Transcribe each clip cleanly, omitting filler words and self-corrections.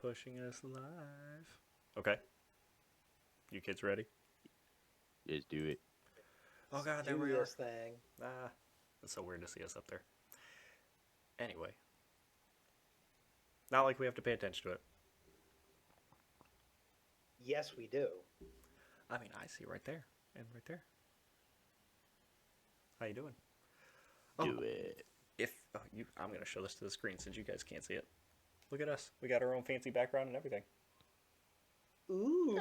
pushing us live. Okay. You kids ready? Just do it. Oh god, there Do we are. this thing. Ah, it's so weird to see us up there. Anyway. Not like we have to pay attention to it. Yes, we do. I mean, I see right there. And right there. How you doing? Do it. I'm going to show this to the screen since you guys can't see it. Look at us. We got our own fancy background and everything. Ooh.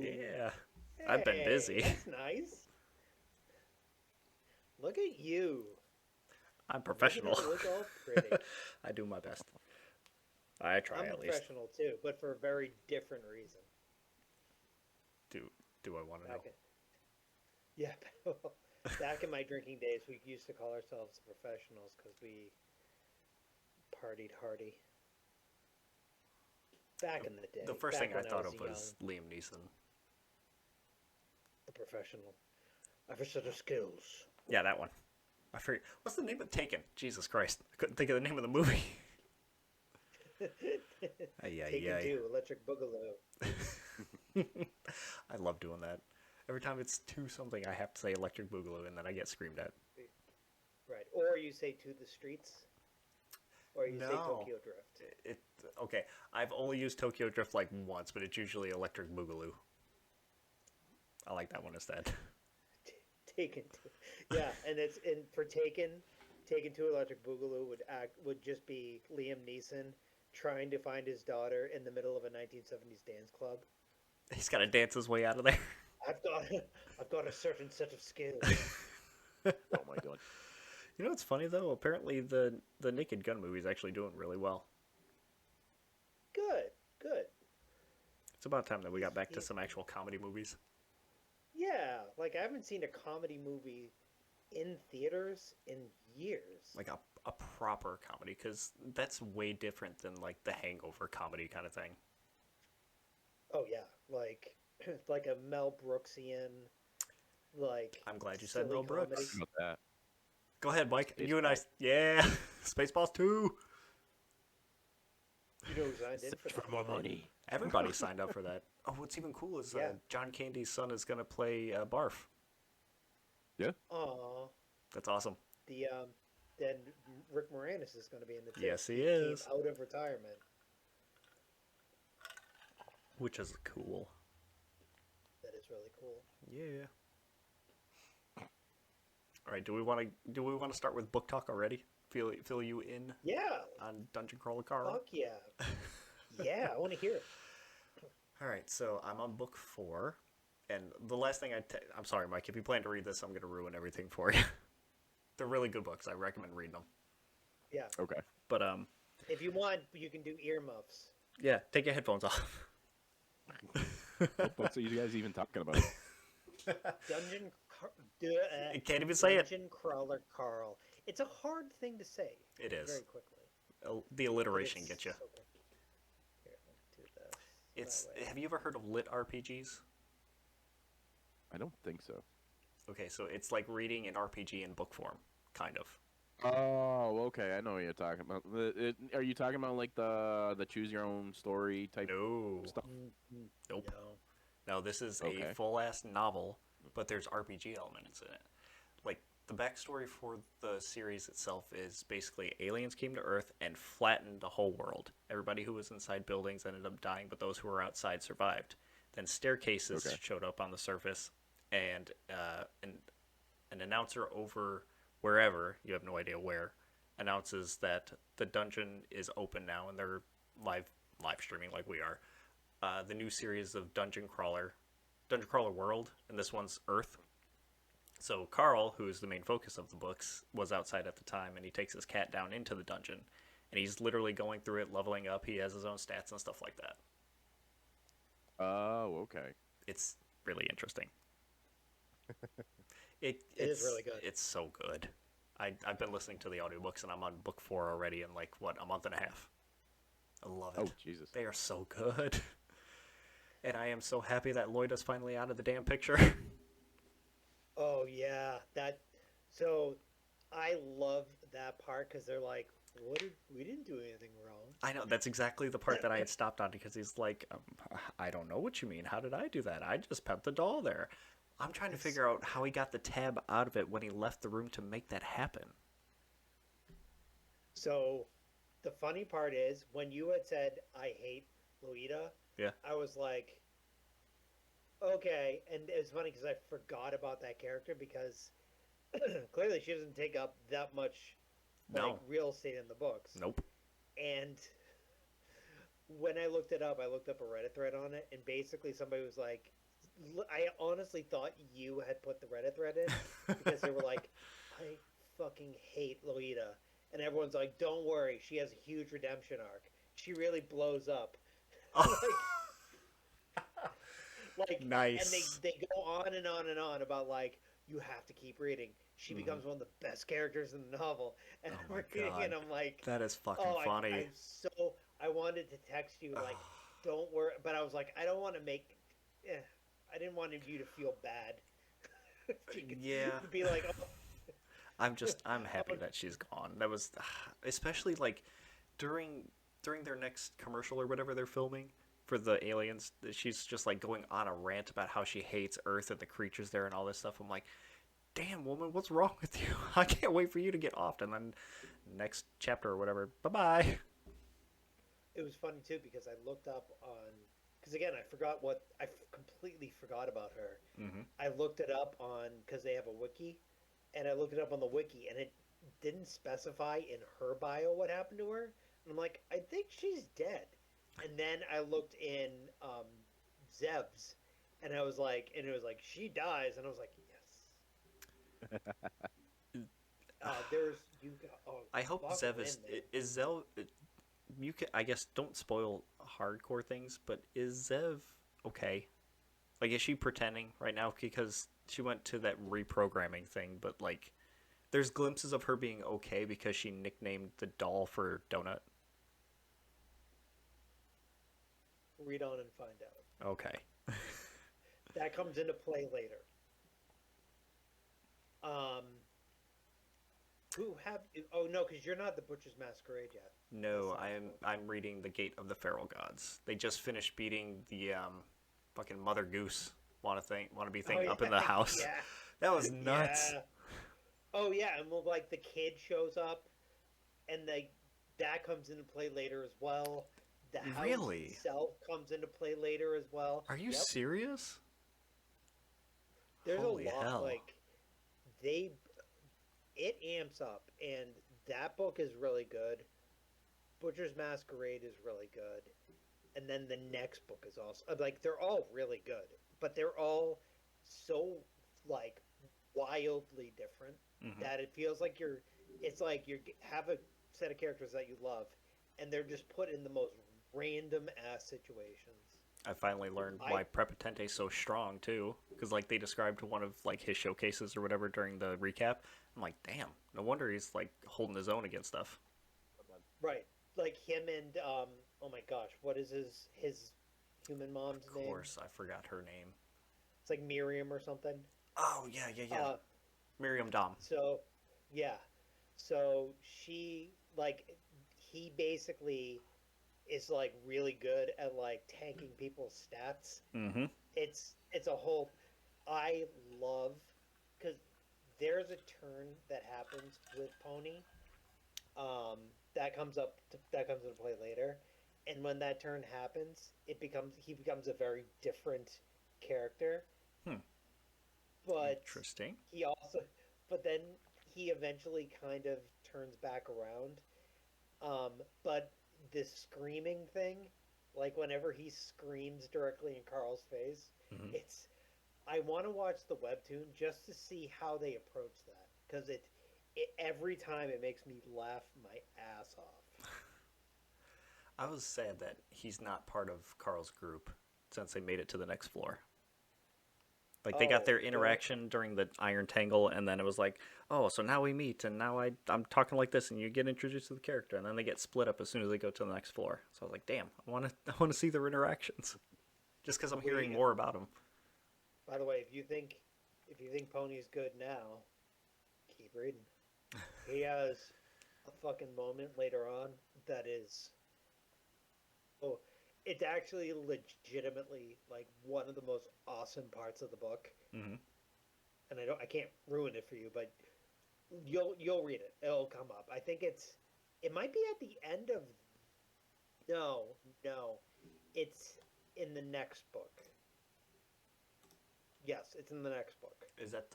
Yeah. I've been busy. That's nice. Look at you. I'm professional. Look all pretty. I do my best. I try I'm at least. professional too, but for a very different reason. Do I want to know? Yeah. Back in my drinking days, we used to call ourselves the professionals because we partied hardy. Back in the day. The first back thing I when thought was of was Liam Neeson. the professional. I have a set of skills. Yeah, that one. I forget. What's the name of Taken? Jesus Christ. I couldn't think of the name of the movie. Taken 2, Electric Boogaloo. I love doing that. Every time it's to something, I have to say Electric Boogaloo, and then I get screamed at. Right. Or you say To the Streets. Or you say Tokyo Drift. Okay, I've only used Tokyo Drift like once, but it's usually Electric Boogaloo. I like that one instead. Taken 2. Yeah, and for Taken 2 Electric Boogaloo would just be Liam Neeson trying to find his daughter in the middle of a 1970s dance club. He's got to dance his way out of there. I've got a certain set of skills. Oh my god. You know what's funny though? Apparently the Naked Gun movie is actually doing really well. Good. It's about time that we got back to some actual comedy movies. Yeah, like I haven't seen a comedy movie in theaters in years. Like a proper comedy, because that's way different than like the Hangover comedy kind of thing. Oh yeah, like a Mel Brooksian, like. I'm glad you said silly Mel Brooks. comedy. About that. Go ahead, Mike. Spaceballs. You and I. Yeah. Spaceballs 2. You know who signed in for Search for that? more money. Everybody signed up for that. Oh, what's even cool is Yeah. John Candy's son is going to play Barf. Yeah. Aw, That's awesome. then Rick Moranis is going to be in the team. Yes, he Came is. out of retirement. Which is cool. That is really cool. Yeah. All right. Do we want to start with book talk already? Fill you in Yeah, on Dungeon Crawler Carl. fuck yeah. Yeah, I want to hear it. All right. So I'm on book 4, and the last thing I'm sorry, Mike. If you plan to read this, I'm going to ruin everything for you. They're really good books. I recommend reading them. Yeah. Okay. But If you want, you can do earmuffs. yeah. Take your headphones off. What books are you guys even talking about? You can't even say it. Dungeon Crawler Carl. It's a hard thing to say. It is. Very quickly. The alliteration It's gets you. so good. Here, let me do this. It's. That way. Have you ever heard of lit RPGs? I don't think so. Okay, so it's like reading an RPG in book form, kind of. Oh, okay. I know what you're talking about. Are you talking about like the choose your own story type No. stuff? Mhm. Nope. No. No, this is Okay. a full-ass novel, but there's RPG elements in it. Like, the backstory for the series itself is basically aliens came to Earth and flattened the whole world. Everybody who was inside buildings ended up dying, but those who were outside survived. Then staircases Okay. showed up on the surface, and an announcer over wherever, you have no idea where, announces that the dungeon is open now, and they're live streaming like we are. The new series of Dungeon Crawler World, and this one's Earth. So Carl, who is the main focus of the books, was outside at the time, and he takes his cat down into the dungeon, and he's literally going through it, leveling up. He has his own stats and stuff like that. Oh, okay. It's really interesting. It is really good. It's so good. I've been listening to the audiobooks, and I'm on book 4 already in, like, a month and a half. I love it. Oh, Jesus. They are so good. And I am so happy that Lloyd is finally out of the damn picture. Oh yeah, so I love that part because they're like, we didn't do anything wrong. I know, that's exactly the part that I had stopped on because he's like, I don't know what you mean. How did I do that? I just pet the doll there. I'm trying to It's figure out how he got the tab out of it when he left the room to make that happen. So the funny part is when you had said I hate Loida, Yeah. I was like, okay, and it's funny because I forgot about that character because clearly she doesn't take up that much like No. real estate in the books. Nope. And when I looked it up, I looked up a Reddit thread on it, and basically somebody was like, I honestly thought you had put the Reddit thread in because they were like, I fucking hate Loida. And everyone's like, don't worry, she has a huge redemption arc. She really blows up. like, Nice. And they go on and on and on about like, you have to keep reading. She becomes one of the best characters in the novel. And Oh I'm my reading God. and I'm like, That is fucking oh, funny. I wanted to text you like, don't worry, but I was like, I don't want to make, I didn't want you to feel bad. Yeah. To be like, oh. I'm happy that she's gone. That was, especially like during their next commercial or whatever they're filming for the aliens. She's just like going on a rant about how she hates Earth and the creatures there and all this stuff. I'm like, damn woman, what's wrong with you? I can't wait for you to get off. And then next chapter or whatever, bye bye. It was funny too because I looked up on, because again I completely forgot about her. Mm-hmm. I looked it up on because they have a wiki, and I looked it up on the wiki, and it didn't specify in her bio what happened to her. And I'm like, I think she's dead. And then I looked in Zev's, and I was like, and it was like she dies, and I was like, yes. There's you. I hope fuck Zev Lynn, is man. Zev. You can, I guess, don't spoil hardcore things, but is Zev okay? Like, is she pretending right now? Because she went to that reprogramming thing, but like, there's glimpses of her being okay because she nicknamed the doll for Donut. Read on and find out. Okay. That comes into play later. Who have? Oh no, because you're not the Butcher's Masquerade yet. No, I'm reading The Gate of the Feral Gods. They just finished beating the fucking Mother Goose wanna be thing up in the house. Yeah. That was nuts. Yeah. Oh yeah, and well, like the kid shows up, and that comes into play later as well. The house Really? itself comes into play later as well. Are you Yep. serious? There's Holy a lot hell. like it amps up, and that book is really good. Butcher's Masquerade is really good, and then the next book is also like they're all really good, but they're all so like wildly different that it feels like it's like you have a set of characters that you love, and they're just put in the most random ass situations. I finally learned why Prepotente's so strong too, because like they described one of like his showcases or whatever during the recap. I'm like, damn, no wonder he's like holding his own against stuff. Right, like him and oh my gosh, what is his human mom's name? Of course, I forgot her name. It's like Miriam or something. Oh yeah. Miriam Dom. So, yeah, so he basically is like really good at like tanking people's stats. Mm-hmm. It's a whole. I love because there's a turn that happens with Pony, that comes into play later, and when that turn happens, he becomes a very different character. But Interesting. but then he eventually kind of turns back around. But this screaming thing, like whenever he screams directly in Carl's face, I want to watch the webtoon just to see how they approach that, because it every time it makes me laugh my ass off. I was sad that he's not part of Carl's group since they made it to the next floor. Like, they got their interaction during the Iron Tangle, and then it was like, oh, so now we meet, and now I'm talking like this, and you get introduced to the character, and then they get split up as soon as they go to the next floor. So I was like, damn, I want to see their interactions, just because I'm hearing more about them. By the way, if you think Pony's good now, keep reading. He has a fucking moment later on that is, oh, it's actually legitimately like one of the most awesome parts of the book. Hmm. And I can't ruin it for you, but you'll read it. It'll come up. I think it might be at the end of, no, it's in the next book. Yes, it's in the next book. Is that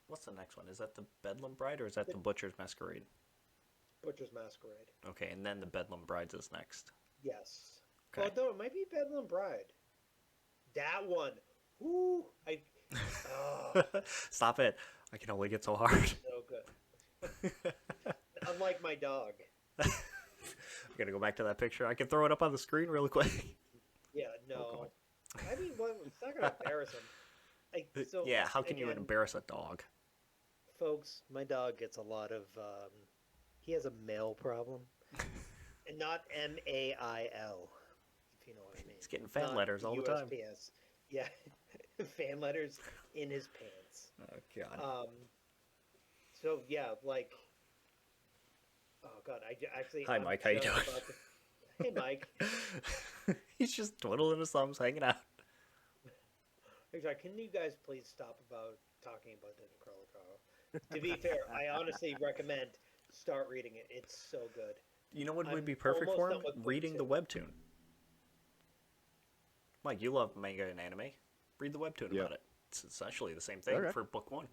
what's the next one? Is that the Bedlam Bride or is that the Butcher's Masquerade? Butcher's Masquerade. Okay, and then the Bedlam Brides is next. Yes. Okay. Oh no, it might be Bedlam Bride. That one. Woo! Stop it. I can only get so hard. So good. Unlike my dog. I'm gonna go back to that picture. I can throw it up on the screen really quick. Yeah, no. I mean, it's not gonna embarrass him. Yeah, how can you embarrass a dog? Folks, my dog gets a lot of. He has a mail problem, and not MAIL, if you know what I mean. He's getting fan Not letters all the time. USPS. Yeah, fan letters in his pants. Oh god. So yeah, like. Oh god, Hi, I'm Mike. How you just doing? about to- Hey, Mike. He's just twiddling his thumbs, hanging out. Can you guys please stop about talking about Danny Carlo? To be fair, I honestly recommend start reading it. It's so good. You know what would I'm be perfect for him? almost done with book Reading the 2. webtoon. Mike, you love manga and anime. Read the webtoon about it. It's essentially the same thing for book 1.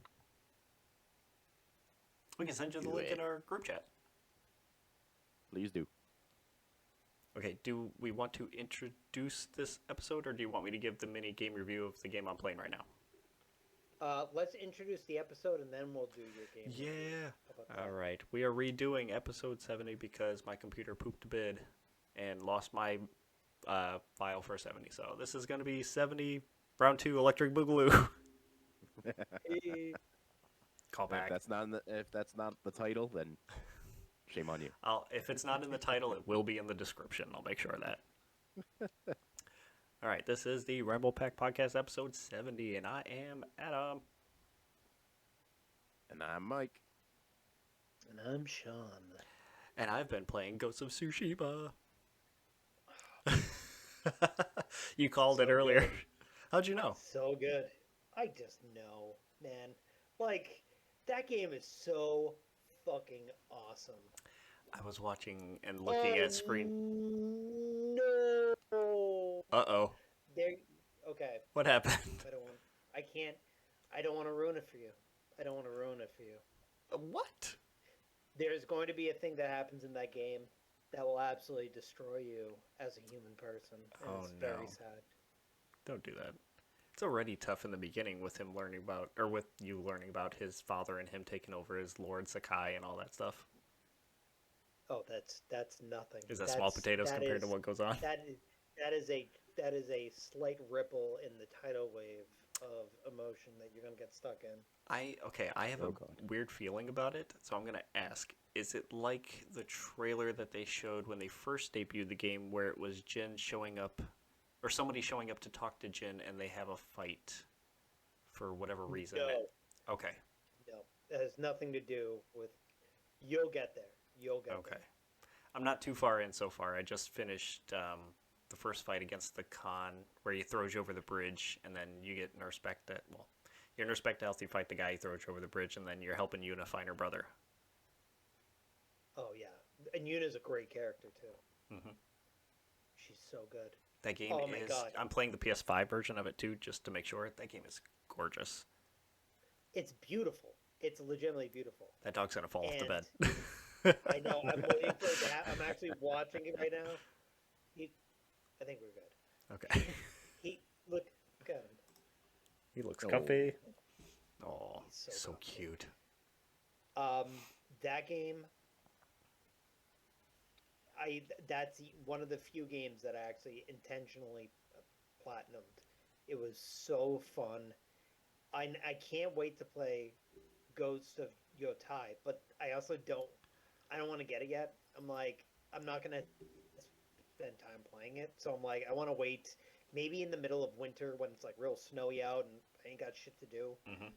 We can send you the link in our group chat. Please do. Okay, do we want to introduce this episode, or do you want me to give the mini game review of the game I'm playing right now? Let's introduce the episode, and then we'll do your game. Yeah. All right. We are redoing episode 70 because my computer pooped a bid and lost my file for 70. So this is going to be 70, round 2, Electric Boogaloo. Call back. If that's not the title, then shame on you. If it's not in the title, it will be in the description. I'll make sure of that. All right, this is the Ramblepack podcast episode 70, and I am Adam. And I'm Mike. And I'm Sean. And I've been playing Ghost of Tsushima. You called it earlier. Good. How'd you know? So good. I just know, man. Like, that game is so fucking awesome. I was watching and looking at screen. No. Uh-oh. Okay. What happened? I don't want to ruin it for you. What? There's going to be a thing that happens in that game that will absolutely destroy you as a human person. And it's very sad. Don't do that. It's already tough in the beginning with him learning about, or with you learning about his father and him taking over as Lord Sakai and all that stuff. Oh, that's nothing. Is that small potatoes compared to what goes on? That is a slight ripple in the tidal wave of emotion that you're gonna get stuck in. I have a weird feeling about it, so I'm gonna ask: is it like the trailer that they showed when they first debuted the game, where it was Jin showing up, or somebody showing up to talk to Jin, and they have a fight for whatever reason? No. Okay. No, that has nothing to do with. You'll get there. Okay. I'm not too far in so far. I just finished the first fight against the Khan, where he throws you over the bridge, and then you get nursed back to... Well, you're nursed back to health, you fight the guy, he throws you over the bridge, and then you're helping Yuna find her brother. Oh, yeah. And Yuna's a great character, too. Mm-hmm. She's so good. That game is... God. I'm playing the PS5 version of it, too, just to make sure. That game is gorgeous. It's beautiful. It's legitimately beautiful. That dog's going to fall off the bed. I know. I'm waiting for it to happen. I'm actually watching it right now. I think we're good. Okay. Look at him. He looks comfy. Oh, he's so cute. That game. That's one of the few games that I actually intentionally platinumed. It was so fun. I can't wait to play Ghost of Yotai, but I also don't want to get it yet. I'm not gonna spend time playing it, so I'm like, I want to wait maybe in the middle of winter when it's like real snowy out and I ain't got shit to do. Mm-hmm.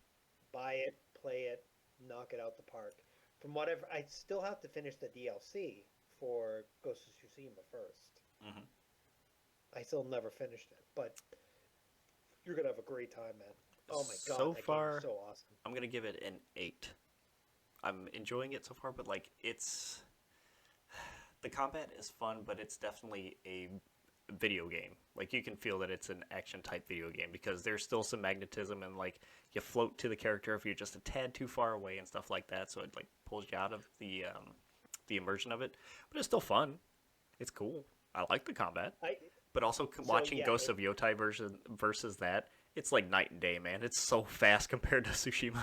Buy it, play it, knock it out the park. from whatever, I still have to finish the DLC for Ghost of Tsushima first. Hmm. I still never finished it, but you're gonna have a great time, man. Oh my god, So that game far, is so awesome. I'm gonna give it an 8. I'm enjoying it so far, but like the combat is fun, but it's definitely a video game. Like you can feel that it's an action type video game because there's still some magnetism and like you float to the character if you're just a tad too far away and stuff like that. So it like pulls you out of the immersion of it. But it's still fun. It's cool. I like the combat. I But also watching yeah, Ghosts of Yotai versus that, it's like night and day, man. It's so fast compared to Tsushima.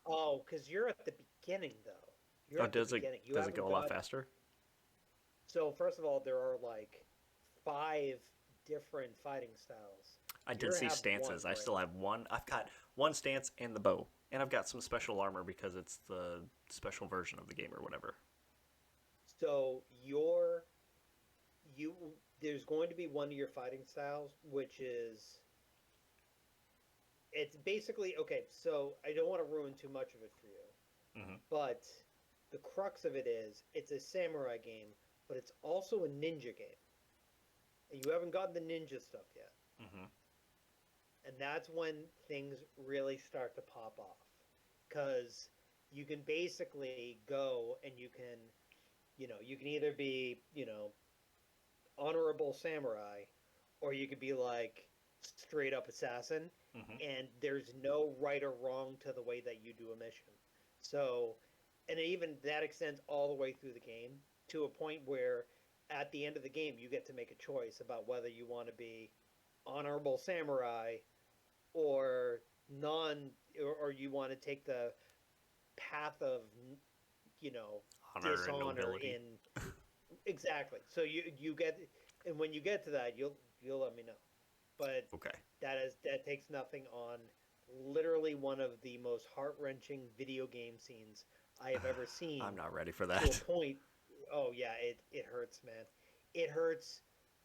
oh, because you're at the beginning though. You're Oh, at the does it beginning. You does it haven't go a lot got. faster? So first of all, there are like 5 different fighting styles. I You're did gonna see have stances. one, I right? still have one. I've got one stance and the bow, and I've got some special armor because it's the special version of the game or whatever. So you there's going to be one of your fighting styles, which is it's basically okay. So I don't want to ruin too much of it for you, Hmm. but the crux of it is it's a samurai game, but it's also a ninja game, and you haven't gotten the ninja stuff yet. Hmm. And that's when things really start to pop off, because you can basically go and you can either be honorable samurai, or you could be like straight up assassin, Hmm. and there's no right or wrong to the way that you do a mission. So, and even that extends all the way through the game to a point where at the end of the game you get to make a choice about whether you want to be honorable samurai or non or you want to take the path of you know Honor and dishonor nobility. in exactly. So you get, and when you get to that, you'll let me know. But Okay. that takes nothing on literally one of the most heart wrenching video game scenes I have ever seen. I'm not ready for To a that. point, oh yeah, it hurts, man. It hurts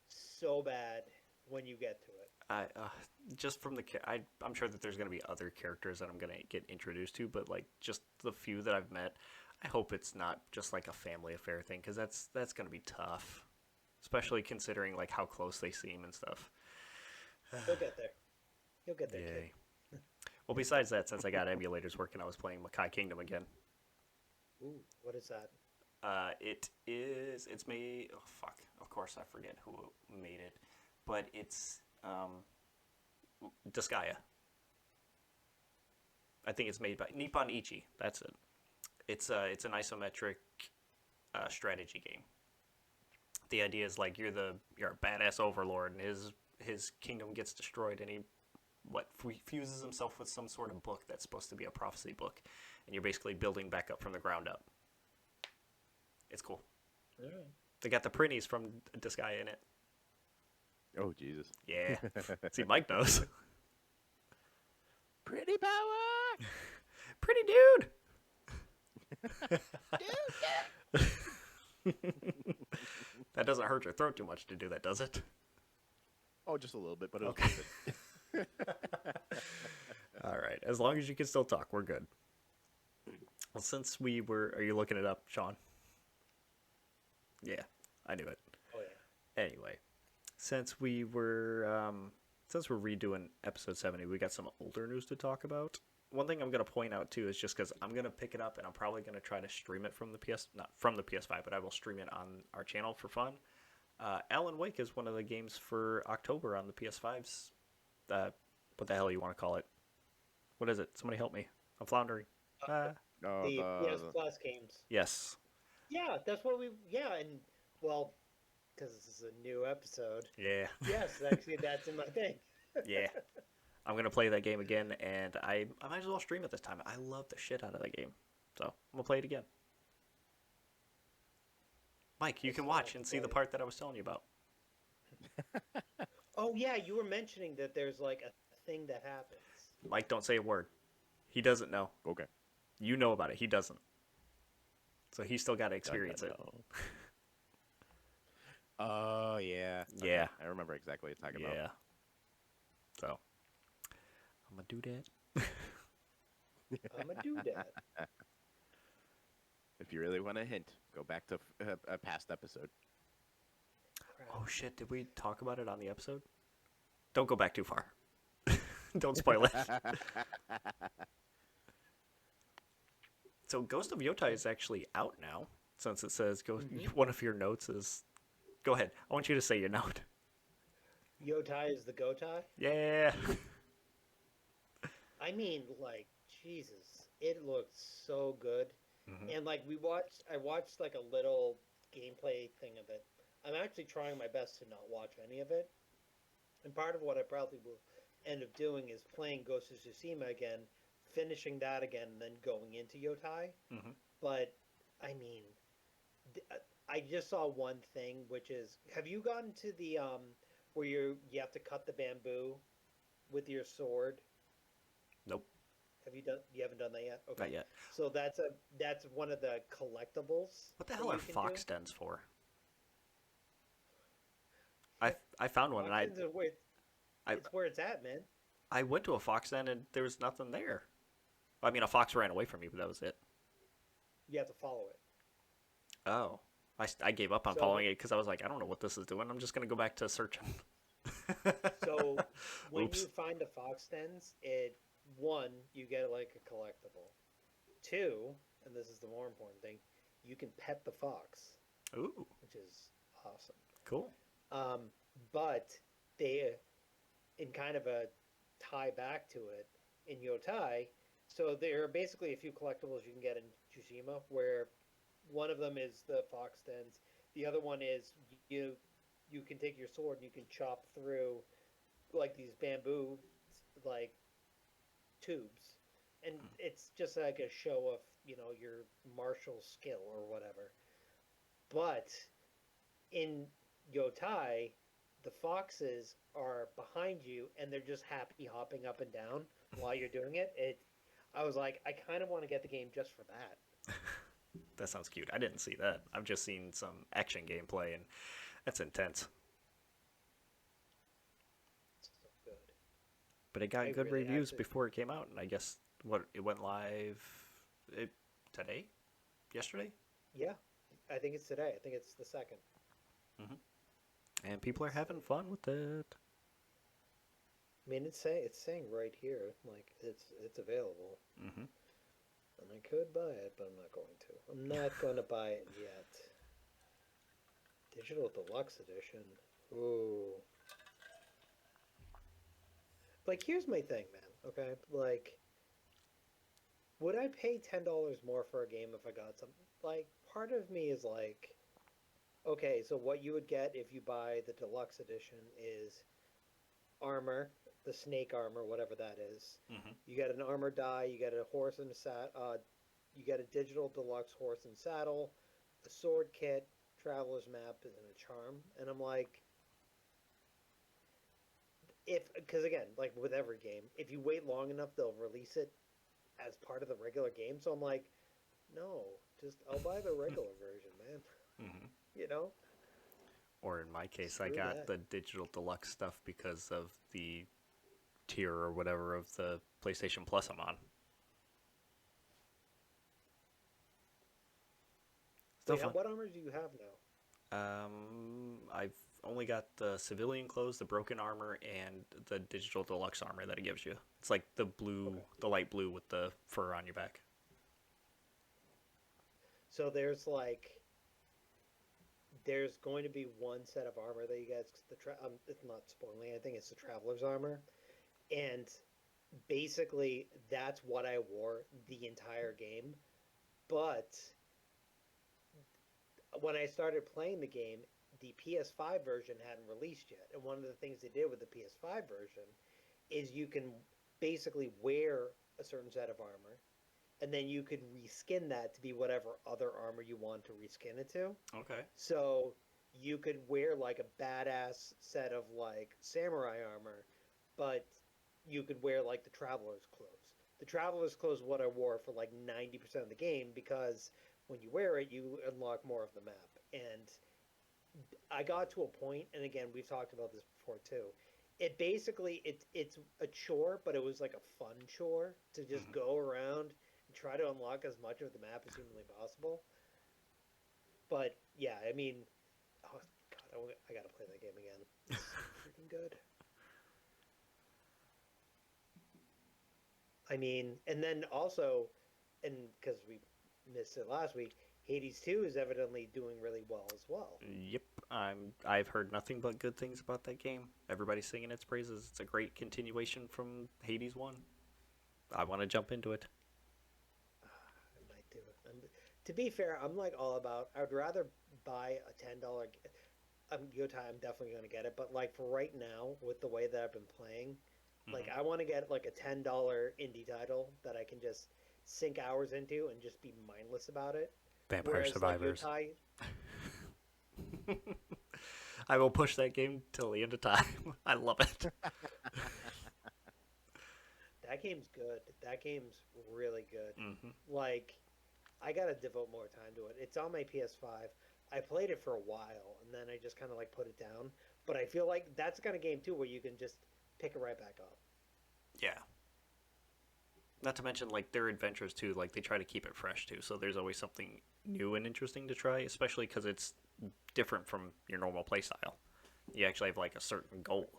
so bad when you get to it. I just from I'm sure that there's gonna be other characters that I'm gonna get introduced to, but like just the few that I've met, I hope it's not just like a family affair thing because that's gonna be tough, especially considering like how close they seem and stuff. You'll get there. You'll get there, kid. Yay. Well, besides that, since I got emulators working, I was playing Makai Kingdom again. Ooh, what is that? It's made. Oh fuck! Of course, I forget who made it, but it's Disgaea. I think it's made by Nippon Ichi. That's it. It's an isometric strategy game. The idea is like you're a badass overlord, and his kingdom gets destroyed, and he fuses himself with some sort of book that's supposed to be a prophecy book, and you're basically building back up from the ground up. It's cool. All right. They got the printies from Disgaea in it. Oh Jesus. Yeah. See, Mike knows. Pretty power. Pretty dude. That doesn't hurt your throat too much to do that, does it? Oh, just a little bit, but it was Okay. worth it. All right. As long as you can still talk, we're good. Well, since are you looking it up, Sean? Yeah, I knew it. Oh yeah. Anyway, since we're redoing episode 70, we got some older news to talk about. One thing I'm going to point out too is just because I'm going to pick it up and I'm probably going to try to stream it from not from the PS5, but I will stream it on our channel for fun. Alan Wake is one of the games for October on the PS5's. What the hell you want to call it? What is it? Somebody help me. I'm floundering. Oh, The PS Plus games. Yes. Yeah, that's what we. Yeah, and well, because this is a new episode. Yeah. Yes, actually, that's in my thing. Yeah. I'm going to play that game again, and I might as well stream it this time. I love the shit out of that game. So, I'm going to play it again. Mike, you can watch and see the part that I was telling you about. Oh yeah, you were mentioning that there's like a thing that happens. Mike, don't say a word. He doesn't know. Okay. You know about it. He doesn't. So he's still got to experience it. Oh yeah. Yeah. Okay. I remember exactly what you're talking about. Yeah. So, I'm going to do that. I'm gonna do that. If you really want a hint, go back to a past episode. Crap. Oh shit! Did we talk about it on the episode? Don't go back too far. Don't spoil it. So Ghost of Yotai is actually out now, since it says one of your notes is. Go ahead. I want you to say your note. Yotai is the Gotai? Yeah. I mean, like, Jesus, it looks so good. Mhm. And like I watched like a little gameplay thing of it. I'm actually trying my best to not watch any of it. And part of what I probably will end up doing is playing Ghost of Tsushima again, finishing that again, and then going into Yotai. Mhm. But I mean, I just saw one thing, which is, have you gotten to the where you have to cut the bamboo with your sword? Nope. Have you done? You haven't done that yet. Okay. Not yet. So that's one of the collectibles. What the that hell are you can fox do. dens for? I found one and Fox dens are where I it's where it's at, man. I went to a fox den and there was nothing there. I mean, a fox ran away from me, but that was it. You You have to follow it. Oh. I gave up on So- following it because I was like, I don't know what this is doing. I'm just going to go back to searching. So when Oops. you find the fox dens, one, you get like a collectible. Two, and this is the more important thing, you can pet the fox, Ooh, which is awesome. cool. But they, in kind of a tie back to it, in Yotai, so there are basically a few collectibles you can get in Tsushima, where one of them is the fox dens. The other one is you can take your sword and you can chop through like these bamboo like tubes, and it's just like a show of your martial skill or whatever. But in Yotai, the foxes are behind you and they're just happy hopping up and down while you're doing it. I was like, I kind of want to get the game just for that. That sounds cute. I didn't see that. I've just seen some action gameplay, and that's intense. It's so good. But it got I good really reviews actually- before it came out, and I guess it went live today, yesterday, Yeah, I think it's today. I think it's the second. and people are having fun with it. I mean, it's saying right here, like it's available, Mm-hmm. and I could buy it, but I'm not going to. I'm not going to buy it yet. Digital Deluxe Edition. Ooh. Like, here's my thing, man. Okay, like, would I pay $10 more for a game if I got something? Like, part of me is like, okay, so what you would get if you buy the deluxe edition is armor, the snake armor, whatever that is. Mm-hmm. You get an armor die, you get a horse and you get a digital deluxe horse and saddle, a sword kit, traveler's map, and a charm. And I'm like, because again, like with every game, if you wait long enough, they'll release it as part of the regular game. So I'm like, no, I'll buy the regular version, man. Mm-hmm. You know? Or in my case, I Screw got that. the digital deluxe stuff because of the tier or whatever of the PlayStation Plus I'm on. Still Wait, fun. what armor do you have now? I've only got the civilian clothes, the broken armor, and the digital deluxe armor that it gives you. It's like the blue, Okay. the light blue with the fur on your back. So there's going to be one set of armor that you guys it's not spoiling anything. It's the traveler's armor, and basically that's what I wore the entire game. But when I started playing the game, the PS5 version hadn't released yet, and one of the things they did with the PS5 version is you can basically wear a certain set of armor, and then you could reskin that to be whatever other armor you want to reskin it to. Okay. So you could wear like a badass set of like samurai armor, but you could wear like the traveler's clothes. The traveler's clothes is what I wore for like 90% of the game, because when you wear it, you unlock more of the map. And I got to a point, and again, we've talked about this before too. It basically it's a chore, but it was like a fun chore to just go around and try to unlock as much of the map as humanly possible. But yeah, I mean, oh god, I gotta play that game again. It's so freaking good. I mean, and then also, and because we missed it last week, Hades 2 is evidently doing really well as well. Yep, I've heard nothing but good things about that game. Everybody's singing its praises. It's a great continuation from Hades 1. I want to jump into it. I might do it. To be fair, I'm like all about. I would rather buy a $10. Yotai, I'm definitely going to get it. But like for right now, with the way that I've been playing, like I want to get like a $10 indie title that I can just sink hours into and just be mindless about it. Vampire Whereas, Survivors. Like, Yotai, I will push that game till the end of time. I love it. that game's good. That game's really good. Mm-hmm. Like, I gotta devote more time to it. It's on my PS5. I played it for a while, and then I just kind of like put it down. But I feel like that's the kind of game too where you can just pick it right back up. Yeah. Not to mention, like, their adventures, too. Like, they try to keep it fresh, too. So there's always something new and interesting to try, especially because it's different from your normal playstyle. You actually have, like, a certain goal.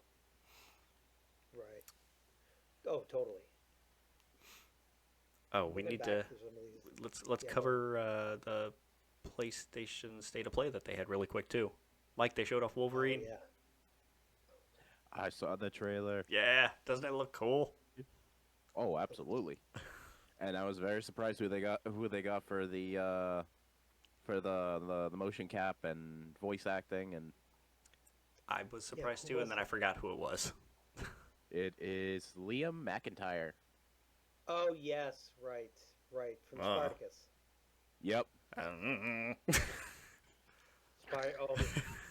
Right. Oh, totally. Oh, we need to... Let's Yeah, cover the PlayStation State of Play that they had really quick, too. Mike, they showed off Wolverine. Oh, yeah. I saw the trailer. Yeah, doesn't it look cool? Oh, absolutely. And I was very surprised who they got for the motion cap and voice acting, and I was surprised, who too, was and then I forgot who it was. it is Liam McIntyre. Oh, yes. Right. From Spartacus. Yep. Oh,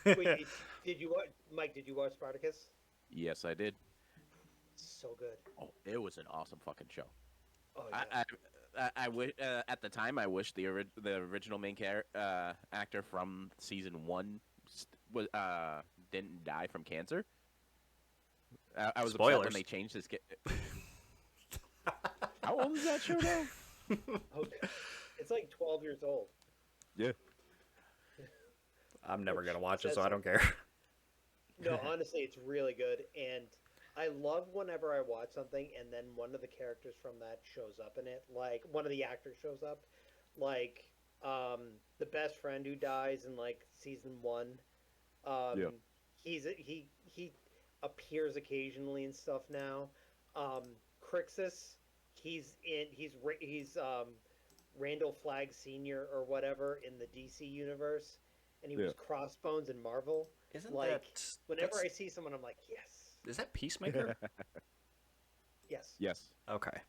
wait, did you watch, Mike? Did you watch Spartacus? Yes, I did. So good. Oh, it was an awesome fucking show. Oh, yeah. I wish at the time I wish the original main actor from season 1 didn't die from cancer. I was upset when they changed his. How old is that show now? Okay. It's like 12 years old. Yeah. I'm never going to watch it, so I don't care. No, honestly, it's really good, and I love whenever I watch something and then one of the characters from that shows up in it. Like, one of the actors shows up. Like, the best friend who dies in, like, season 1. Yeah. He appears occasionally and stuff now. Crixus, he's Randall Flagg Sr. or whatever in the DC universe, and he was Crossbones in Marvel. Isn't like, that... whenever I see someone, I'm like, yes. Is that Peacemaker? Yes. Yes. Okay.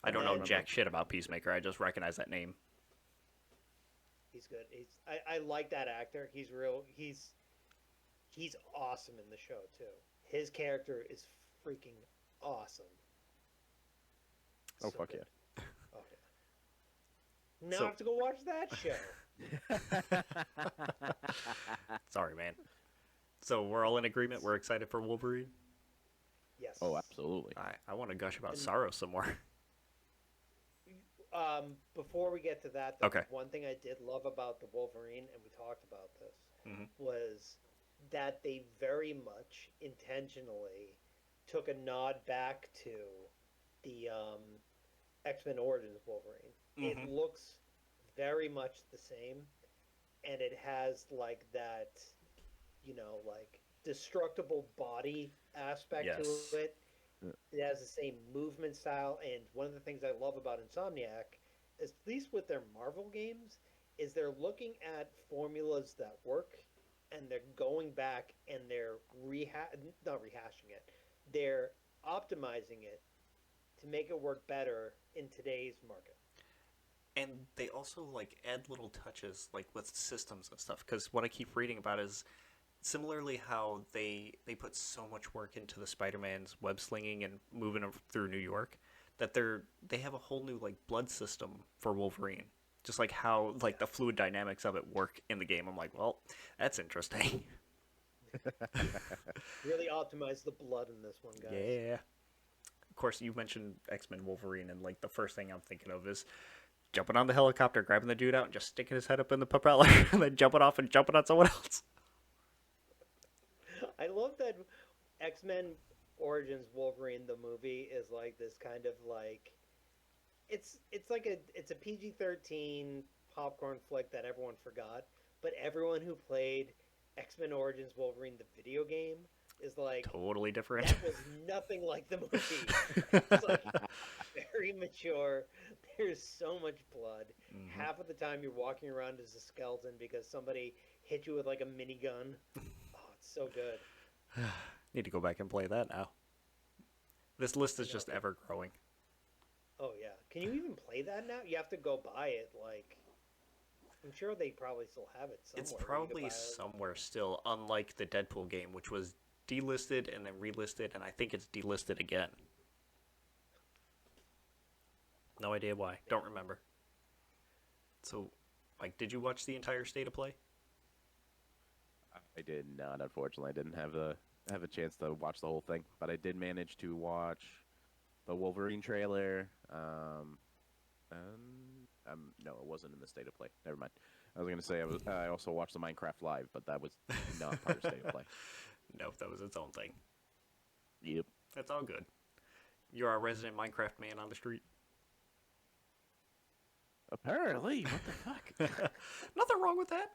I don't know jack shit about Peacemaker. I just recognize that name. He's good. I like that actor. He's awesome in the show too. His character is freaking awesome. Oh, So fuck good. yeah. Oh, yeah. Now I have to go watch that show. Sorry, man. So we're all in agreement. We're excited for Wolverine. Yes. Oh, absolutely. I want to gush about Sorrow some more. Before we get to that, though, Okay. one thing I did love about the Wolverine, and we talked about this, Mhm. was that they very much intentionally took a nod back to the X-Men Origins Wolverine. It looks very much the same, and it has like that, like destructible body aspect Yes. to it. It has the same movement style, and one of the things I love about Insomniac, at least with their Marvel games, is they're looking at formulas that work, and they're going back and they're not rehashing it, they're optimizing it to make it work better in today's market. And they also like add little touches like with systems and stuff, because what I keep reading about is similarly how they put so much work into the Spider-Man's web slinging and moving them through New York, that they have a whole new like blood system for Wolverine, just like how like the fluid dynamics of it work in the game. I'm like, well, that's interesting. Really optimize the blood in this one, guys. Yeah. course, you mentioned X-Men Wolverine, and like the first thing I'm thinking of is jumping on the helicopter, grabbing the dude out, and just sticking his head up in the propeller, and then jumping off and jumping on someone else. I love that X-Men Origins Wolverine the movie is like this kind of like it's a PG-13 popcorn flick that everyone forgot, but everyone who played X-Men Origins Wolverine the video game is like Totally different. that was nothing like the movie. It's like very mature. There's so much blood. Mm-hmm. Half of the time you're walking around as a skeleton because somebody hit you with like a minigun. Oh, it's so good. Need to go back and play that now. This list is just ever growing. Oh yeah. Can you even play that now? You have to go buy it. Like, I'm sure they probably still have it somewhere. It's probably somewhere still, unlike the Deadpool game, which was delisted and then relisted, and I think it's delisted again. No idea why. Don't remember. So, like, did you watch the entire State of Play? I did not, unfortunately. I didn't have a chance to watch the whole thing, but I did manage to watch the Wolverine trailer. No, it wasn't in the State of Play. Never mind. I was gonna say I also watched the Minecraft Live, but that was not part of State of Play. Nope, that was its own thing. Yep. That's all good. You're our resident Minecraft man on the street. Apparently, what the fuck? Nothing wrong with that.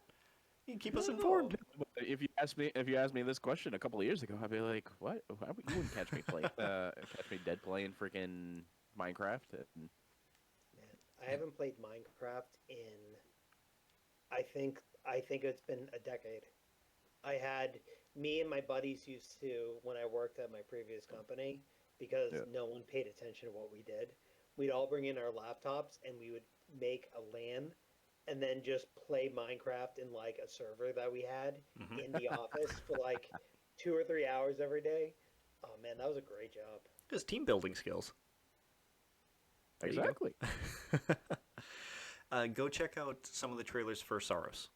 You can keep us informed. If you asked me this question a couple of years ago, I'd be like, "What? You wouldn't catch me dead playing freaking Minecraft." Man, I haven't played Minecraft in I think it's been a decade. Me and my buddies used to, when I worked at my previous company, because no one paid attention to what we did, we'd all bring in our laptops and we would make a LAN and then just play Minecraft in like a server that we had in the office for like 2 or 3 hours every day. Oh man, that was a great job. Just team building skills. Exactly. Go check out some of the trailers for Saros.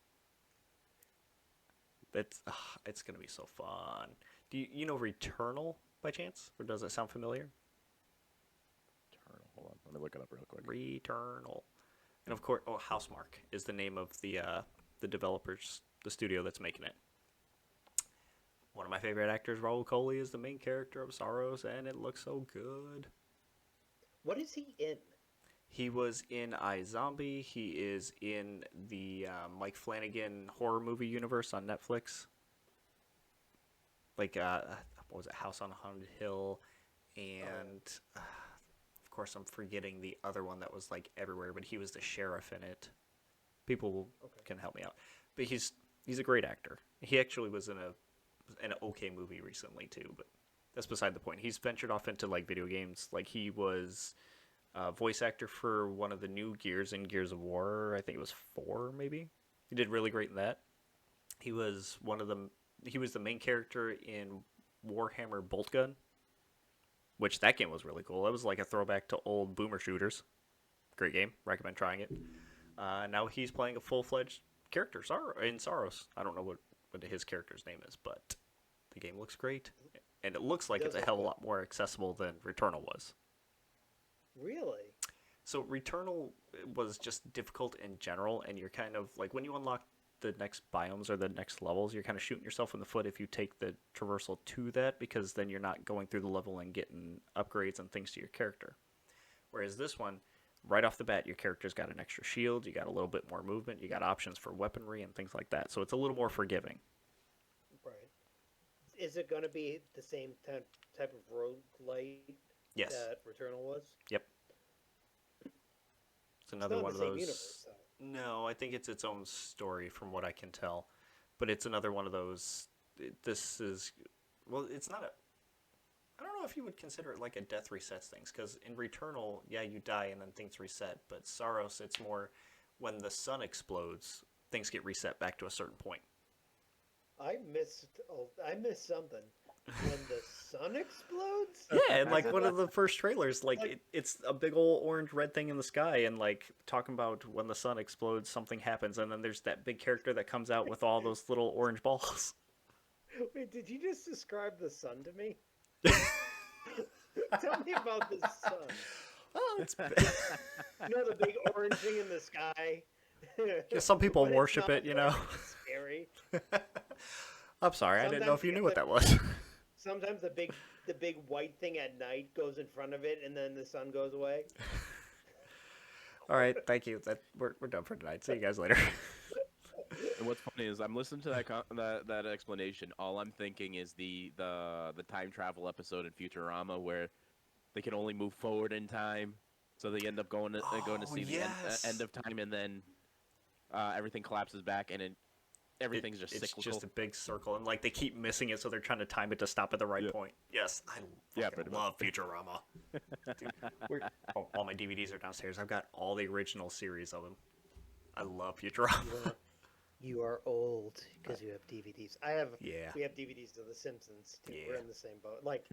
It's gonna be so fun. Do you know Returnal by chance, or does it sound familiar? Returnal. Hold on, let me look it up real quick. Returnal, and of course, Housemarque is the name of the developers, the studio that's making it. One of my favorite actors, Raul Coley, is the main character of Saros, and it looks so good. What is he in? He was in iZombie. He is in the Mike Flanagan horror movie universe on Netflix. Like, what was it? House on a Haunted Hill. And, of course, I'm forgetting the other one that was, like, everywhere. But he was the sheriff in it. People can help me out. But he's a great actor. He actually was in an okay movie recently, too. But that's beside the point. He's ventured off into, like, video games. Like, he was voice actor for one of the new Gears in Gears of War. I think it was 4, maybe. He did really great in that. He was the main character in Warhammer Boltgun, which that game was really cool. It was like a throwback to old boomer shooters. Great game. Recommend trying it. Now he's playing a full-fledged character in Saros. I don't know what his character's name is, but the game looks great. And it looks like it's a hell of a lot more accessible than Returnal was. Really? So Returnal was just difficult in general, and you're kind of like when you unlock the next biomes or the next levels, you're kind of shooting yourself in the foot if you take the traversal to that, because then you're not going through the level and getting upgrades and things to your character. Whereas this one, right off the bat, your character's got an extra shield, you got a little bit more movement, you got options for weaponry and things like that. So it's a little more forgiving. Right. Is it going to be the same type of roguelite? Yes. That Returnal was? Yep. It's another one of those. Universe, no, I think it's its own story from what I can tell. But it's another one of those. This is. Well, it's not a. I don't know if you would consider it like a death resets things. Because in Returnal, yeah, you die and then things reset. But Saros, it's more when the sun explodes, things get reset back to a certain point. I missed something. When the sun explodes? Yeah, and like one of the first trailers, like it's a big old orange red thing in the sky, and like talking about when the sun explodes, something happens, and then there's that big character that comes out with all those little orange balls. Wait, did you just describe the sun to me? Tell me about the sun. Oh, it's You know the big orange thing in the sky? some people When it's worship not it, you there, know. it's scary. I'm sorry, I didn't know Sometimes if you you knew get what that was. Sometimes the big white thing at night goes in front of it, and then the sun goes away. All right, thank you. We're done for tonight. See you guys later. And what's funny is I'm listening to that explanation. All I'm thinking is the time travel episode in Futurama where they can only move forward in time, so they end up going to see the end of time, and then everything collapses back, and everything's just it's cyclical. just a big circle, and like they keep missing it, so they're trying to time it to stop at the right point. Yes, I love Futurama. Dude, all my DVDs are downstairs. I've got all the original series of them. I love Futurama. You are old because you have DVDs. Yeah. We have DVDs of The Simpsons too. Yeah. We're in the same boat. Like,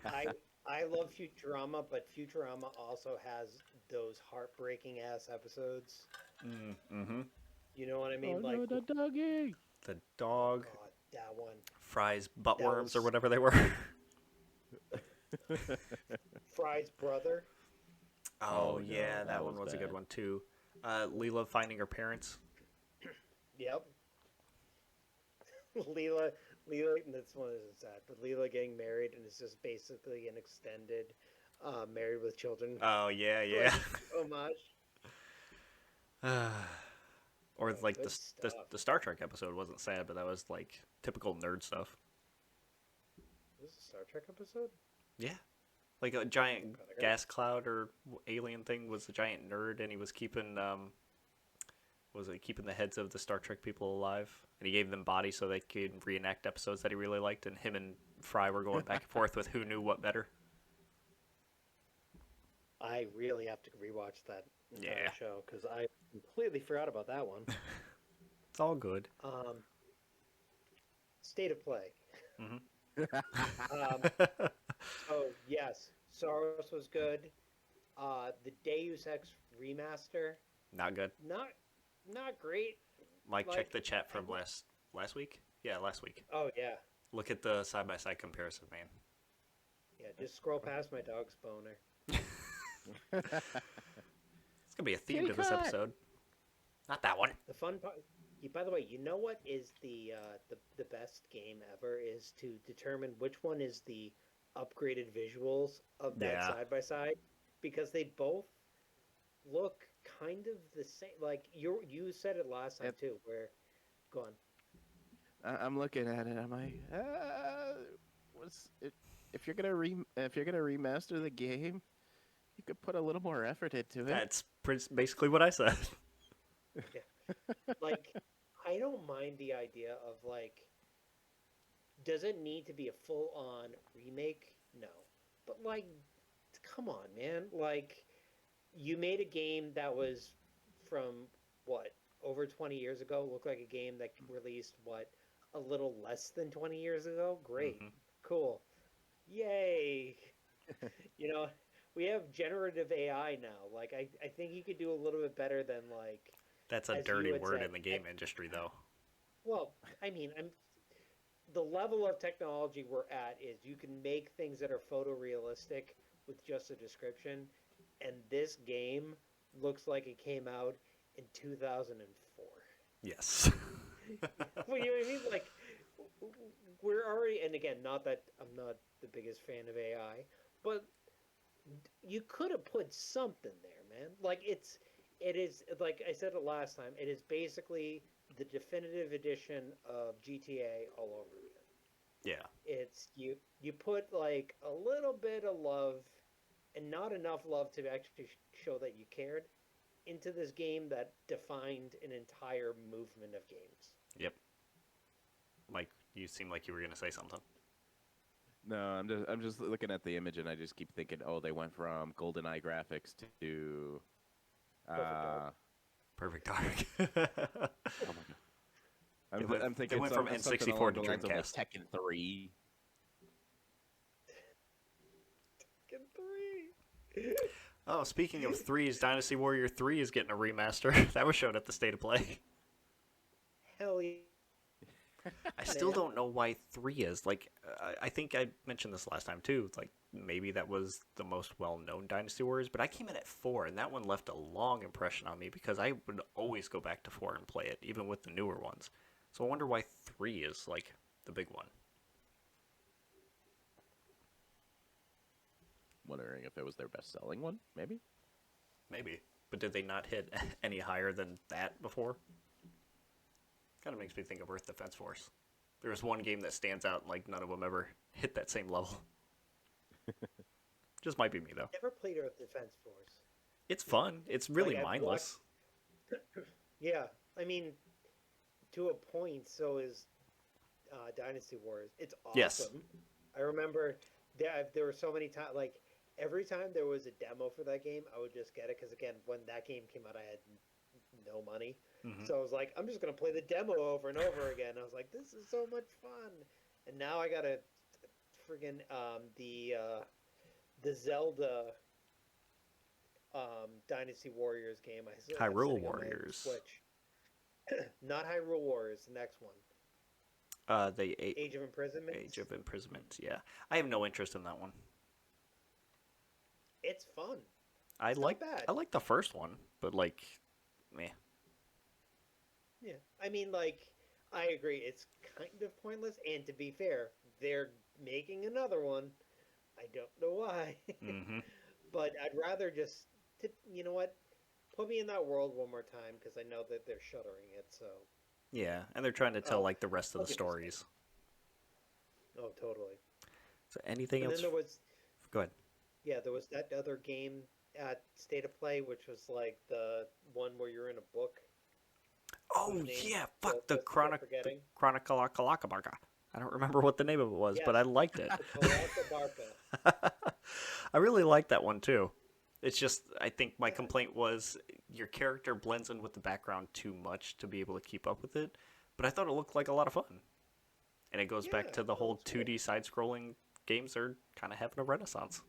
I love Futurama, but Futurama also has those heartbreaking ass episodes. Mm-hmm. You know what I mean? Oh, like no, the doggy. The dog. God, that one. Fry's buttworms was- or whatever they were. Fry's brother. Oh, Oh, yeah, no, that one was a good bad. one too. Leela finding her parents. Yep. Leela, that's one is sad, but Leela getting married and it's just basically an extended Married with Children Oh, yeah. homage. Or like good the stuff. Star Trek episode wasn't sad, but that was like typical nerd stuff. Was this a Star Trek episode? Yeah. Like a giant God, I gotta- gas cloud or alien thing was a giant nerd, and he was keeping keeping the heads of the Star Trek people alive, and he gave them bodies so they could reenact episodes that he really liked, and him and Fry were going back and forth with who knew what better. I really have to rewatch that entire Yeah. show because I completely forgot about that one. It's all good. State of Play. Hmm. Oh yes, Soros was good. The Deus Ex remaster, Not good. not great. Mike, Like, check the chat from last week. Yeah, last week. Oh yeah, Look at the side by side comparison, man. yeah. Just scroll past my dog's boner. It's gonna be a theme to this episode. Not that one. The fun part. By the way, you know what is the best game ever is to determine which one is the upgraded visuals of that Yeah. side by side, because they both look kind of the same. Like you said it last time Yep. too. Where, go on. I'm looking at it. I'm like, what's it? If you're gonna remaster the game, you could put a little more effort into it. That's basically what I said. Like, I don't mind the idea of like, does it need to be a full on remake? No, but like, come on, man. Like, you made a game that was from what, over 20 years ago, looked like a game that released what, a little less than 20 years ago. Great. Mhm. Cool, yay. You know, we have generative AI now. Like, I think you could do a little bit better than like, That's a as you dirty had word said, in the game industry, though. well, I mean, the level of technology we're at is you can make things that are photorealistic with just a description, and this game looks like it came out in 2004. Yes. Well, you know what I mean? Like, we're already, and again, not that I'm not the biggest fan of AI, but you could have put something there, man. Like, it is, like I said it last time, it is basically the definitive edition of GTA all over again. Yeah. It's you put like a little bit of love and not enough love to actually show that you cared into this game that defined an entire movement of games. Yep. Mike, you seem like you were gonna say something. No, I'm just looking at the image and I just keep thinking, oh, they went from GoldenEye graphics to Perfect Dark. oh my god. I'm thinking they went from something N64 along to the lines of, like, Dreamcast. Tekken 3. Tekken 3. Oh, speaking of threes, Dynasty Warrior 3 is getting a remaster. That was shown at the State of Play. Hell yeah. I still Yeah. don't know why 3 is. Like, I think I mentioned this last time too. Like, maybe that was the most well-known Dynasty Warriors, but I came in at 4, and that one left a long impression on me because I would always go back to 4 and play it, even with the newer ones. So I wonder why 3 is, like, the big one. Wondering if it was their best-selling one, maybe? Maybe. But did they not hit any higher than that before? Kind of makes me think of Earth Defense Force. There was one game that stands out, and like none of them ever hit that same level. Just might be me though. Never played Earth Defense Force. It's fun. It's really Like, I've mindless. Yeah, I mean, to a point. So is Dynasty Wars. It's awesome. Yes. I remember there were so many times. Like every time there was a demo for that game, I would just get it because again, when that game came out, I had no money. Mhm. So I was like, I'm just gonna play the demo over and over again. I was like, this is so much fun. And now I got a friggin' the Zelda Dynasty Warriors game. I still have Hyrule sitting on my Warriors. Switch. Not Hyrule Warriors. The next one, The Age of Imprisonment. Age of Imprisonment. Yeah, I have no interest in that one. It's fun. I It's not like bad. I like the first one, but like, meh. Yeah, I mean, like, I agree. It's kind of pointless. And to be fair, they're making another one. I don't know why, Hmm. but I'd rather just, you know what, put me in that world one more time because I know that they're shuttering it. So, Yeah, and they're trying to tell Oh, like the rest of I'll the give it a stories. oh, totally. So anything And else? then there was, Go ahead. yeah, there was that other game at State of Play, which was like the one where you're in a book. Oh Whose name yeah, the fuck the listeners are Chronic forgetting. Chronicalakalakabarka. I don't remember what the name of it was, but Yes. I liked it. The Kalaka Barca. I really liked that one too. It's just I think my Yeah. complaint was your character blends in with the background too much to be able to keep up with it. But I thought it looked like a lot of fun. And it goes back Yeah, to the no, whole it's cool. 2D side-scrolling games are kind of having a renaissance.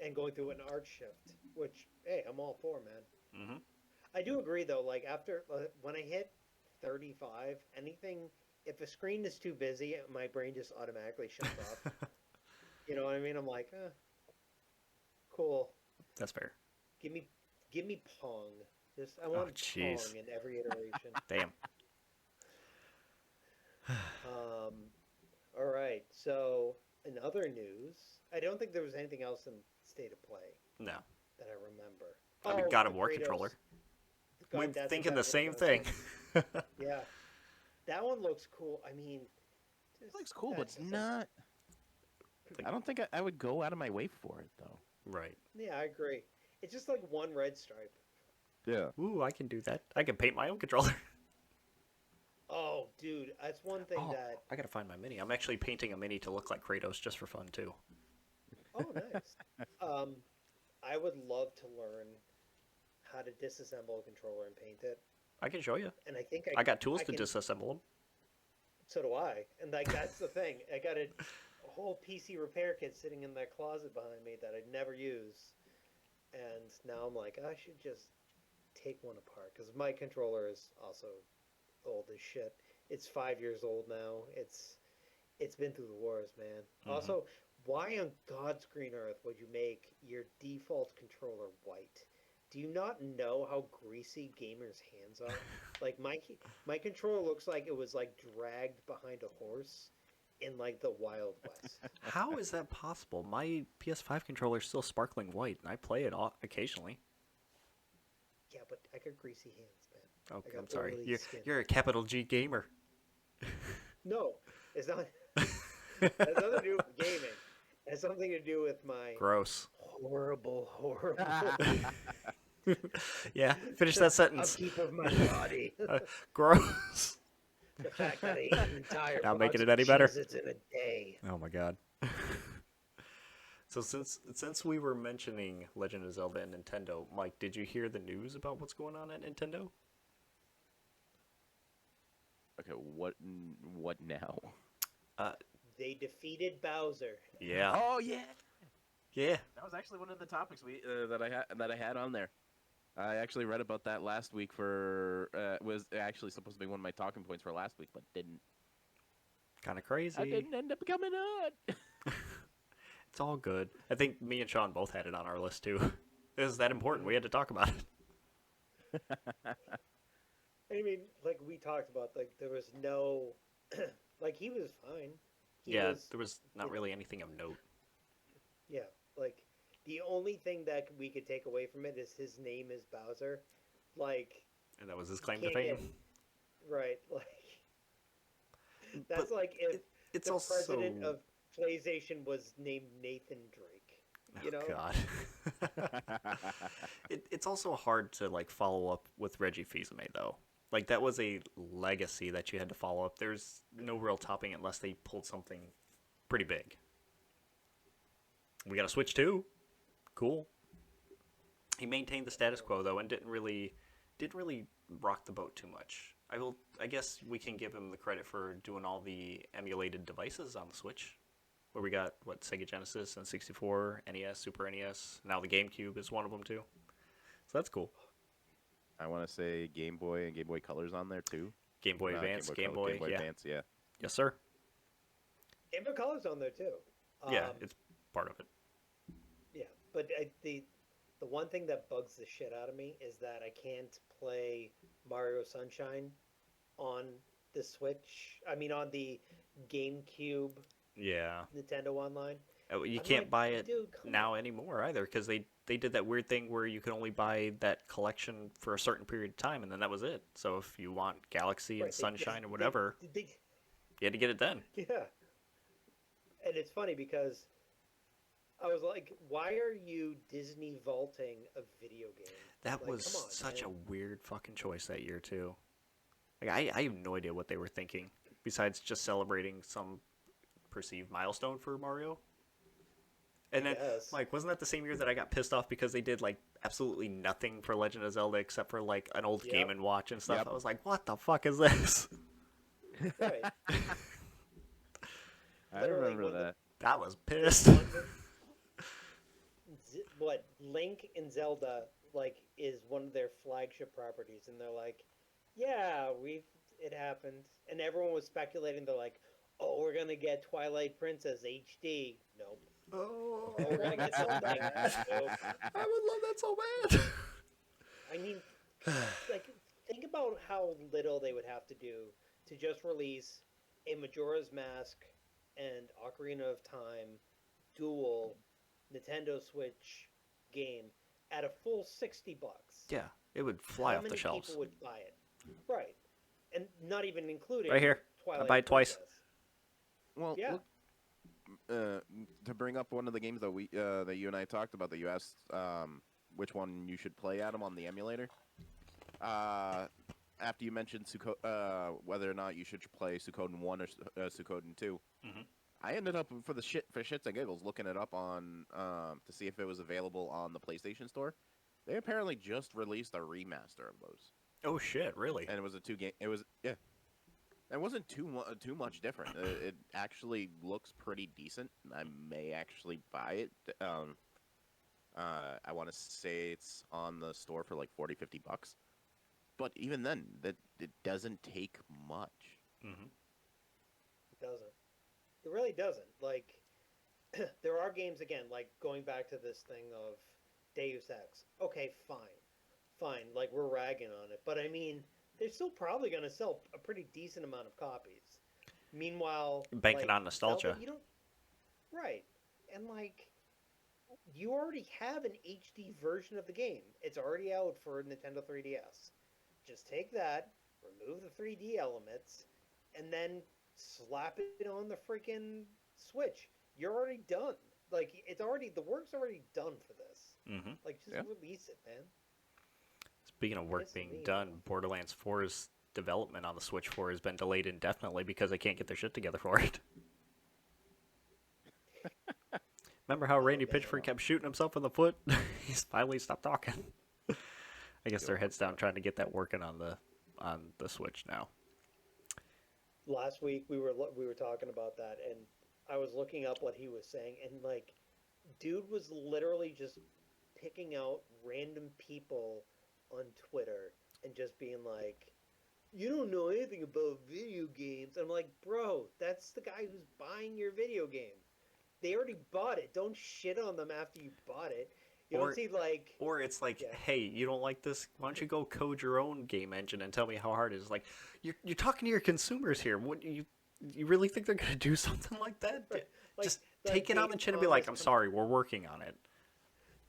And going through an art shift, which, hey, I'm all for, man. Hmm. I do agree, though, like, after, when I hit 35, anything, if a screen is too busy, my brain just automatically shuts off. You know what I mean? I'm like, cool. That's fair. Give me Pong. Just, I Oh, want jeez. Pong in every iteration. Damn. All right, so in other news, I don't think there was anything else in State of Play No. that I remember. I mean, Oh, God the of War Kratos- controller. God, We're that's thinking the exactly same what I was thing. thinking. Yeah, that one looks cool. I mean, It looks cool, but that's it's just not. I don't think I would go out of my way for it, though. Right. yeah, I agree. It's just like one red stripe. Yeah. Ooh, I can do that. I can paint my own controller. Oh, dude, that's one thing Oh, that. I gotta find my mini. I'm actually painting a mini to look like Kratos just for fun too. Oh, nice. I would love to learn how to disassemble a controller and paint it, I can show you. and I think I got tools I to can- disassemble them. So do I, and like that's the thing. I got a whole PC repair kit sitting in that closet behind me that I never use, and now I'm like, I should just take one apart because my controller is also old as shit. It's 5 years old now. It's been through the wars, man. Mhm. Also, why on God's green earth would you make your default controller white? Do you not know how greasy gamers' hands are? Like my controller looks like it was like dragged behind a horse in like the Wild West. How is that possible? My PS5 controller is still sparkling white, and I play it occasionally. Yeah, but I got greasy hands, man. Oh, I got I'm sorry. oily You're, skin. you're a capital G gamer. No, it's not. It has nothing to do with gaming. It has something to do with my Gross. horrible Yeah, finish that sentence. upkeep of my body. Gross. The fact that I ate an entire Not box making it of any better. Cheez-Its in a day. Oh my god. So since we were mentioning Legend of Zelda and Nintendo, Mike, did you hear the news about what's going on at Nintendo? Okay, what now? They defeated Bowser. Yeah. Oh yeah, Yeah. that was actually one of the topics we that I had on there. I actually read about that last week for was actually supposed to be one of my talking points for last week, but didn't. Kind of I crazy. didn't end up coming on. It's all good. I think me and Sean both had it on our list too. It was that important. We had to talk about it. I mean, like we talked about, like there was no, like he was fine. He Yeah, was, there was not really anything of note. yeah, like the only thing that we could take away from it is his name is Bowser. Like, And that was his you claim to can't fame. get right. Like, But that's like if it's the also. president of PlayStation was named Nathan Drake. You Oh, know? God. It's also hard to like follow up with Reggie Fils-Aimé though. Like that was a legacy that you had to follow up. There's no real topping unless they pulled something pretty big. We got a Switch too. Cool. He maintained the status quo though and didn't really rock the boat too much. I guess we can give him the credit for doing all the emulated devices on the Switch. Where we got what Sega Genesis and 64, NES, Super NES. Now the GameCube is one of them too. So that's cool. I want to say Game Boy and Game Boy Color's on there too. Game Boy Advance, Game Boy, Game Boy yeah. Advance, yeah. Yes, sir. Game Boy Color's on there too. Yeah, it's part of it. Yeah, but the one thing that bugs the shit out of me is that I can't play Mario Sunshine on the Switch. I mean, on the GameCube Yeah. Nintendo Online. You I'm can't like, buy it dude, now anymore either because they did that weird thing where you could only buy that collection for a certain period of time and then that was it. So if you want Galaxy and Right, Sunshine or whatever, you had to get it then. yeah. And it's funny because I was like, why are you Disney vaulting a video game? That Like, was come on, such man. a weird fucking choice that year too. Like I have no idea what they were thinking besides just celebrating some perceived milestone for Mario. And then, Yes. like, wasn't that the same year that I got pissed off because they did like absolutely nothing for Legend of Zelda except for like an old Game and Watch and stuff? Yep. I was like, what the fuck is this? Right. I Literally, remember when the- that. That was pissed. What Link and Zelda like is one of their flagship properties, and they're like, yeah, it happened, and everyone was speculating. They're like, oh, we're gonna get Twilight Princess HD. Nope. Oh, Oh, we're gonna get something. Nope. I would love that so bad. I mean, like, think about how little they would have to do to just release a Majora's Mask and Ocarina of Time dual Nintendo Switch game at a full $60. Yeah, it would fly How off the many shelves. people would buy it? Right, and not even including Right here. Twilight I buy it twice. Princess. Well, Yeah. look, to bring up one of the games that we that you and I talked about, that you asked which one you should play, Adam, on the emulator. After you mentioned whether or not you should play Suikoden 1 or Suikoden 2, Mhm. I ended up for shits and giggles looking it up on to see if it was available on the PlayStation Store. They apparently just released a remaster of those, Oh shit, really? and it was a 2 game. It was It wasn't too much different. It actually looks pretty decent. I may actually buy it. I want to say it's on the store for like $40-$50. But even then, that it doesn't take much. Mm-hmm. It doesn't. It really doesn't. Like, there are games, again, like going back to this thing of Deus Ex. Okay, fine. Like, we're ragging on it. But I mean, they're still probably going to sell a pretty decent amount of copies. Meanwhile, Banking like, on nostalgia. Zelda, you don't. Right. And, like, you already have an HD version of the game. It's already out for Nintendo 3DS. Just take that, remove the 3D elements, and then slap it on the freaking Switch. You're already done. Like, the work's already done for this. Mm-hmm. Like, just release it, man. Speaking of work being done, Borderlands 4's development on the Switch 4 has been delayed indefinitely because they can't get their shit together for it. Remember how Randy Pitchford kept shooting himself in the foot? He's finally stopped talking. I guess their heads down trying to get that working on the Switch now. Last week we were talking about that, and I was looking up what he was saying, and like, dude was literally just picking out random people on Twitter and just being like, "You don't know anything about video games." I'm like, "Bro, that's the guy who's buying your video game. They already bought it. Don't shit on them after you bought it." You don't Or see like, or it's like, yeah, hey, you don't like this? Why don't you go code your own game engine and tell me how hard it is? Like, you're talking to your consumers here. What you really think they're gonna do something like that? like Just take it on the Dave chin and be like, Thomas I'm sorry, we're working on it.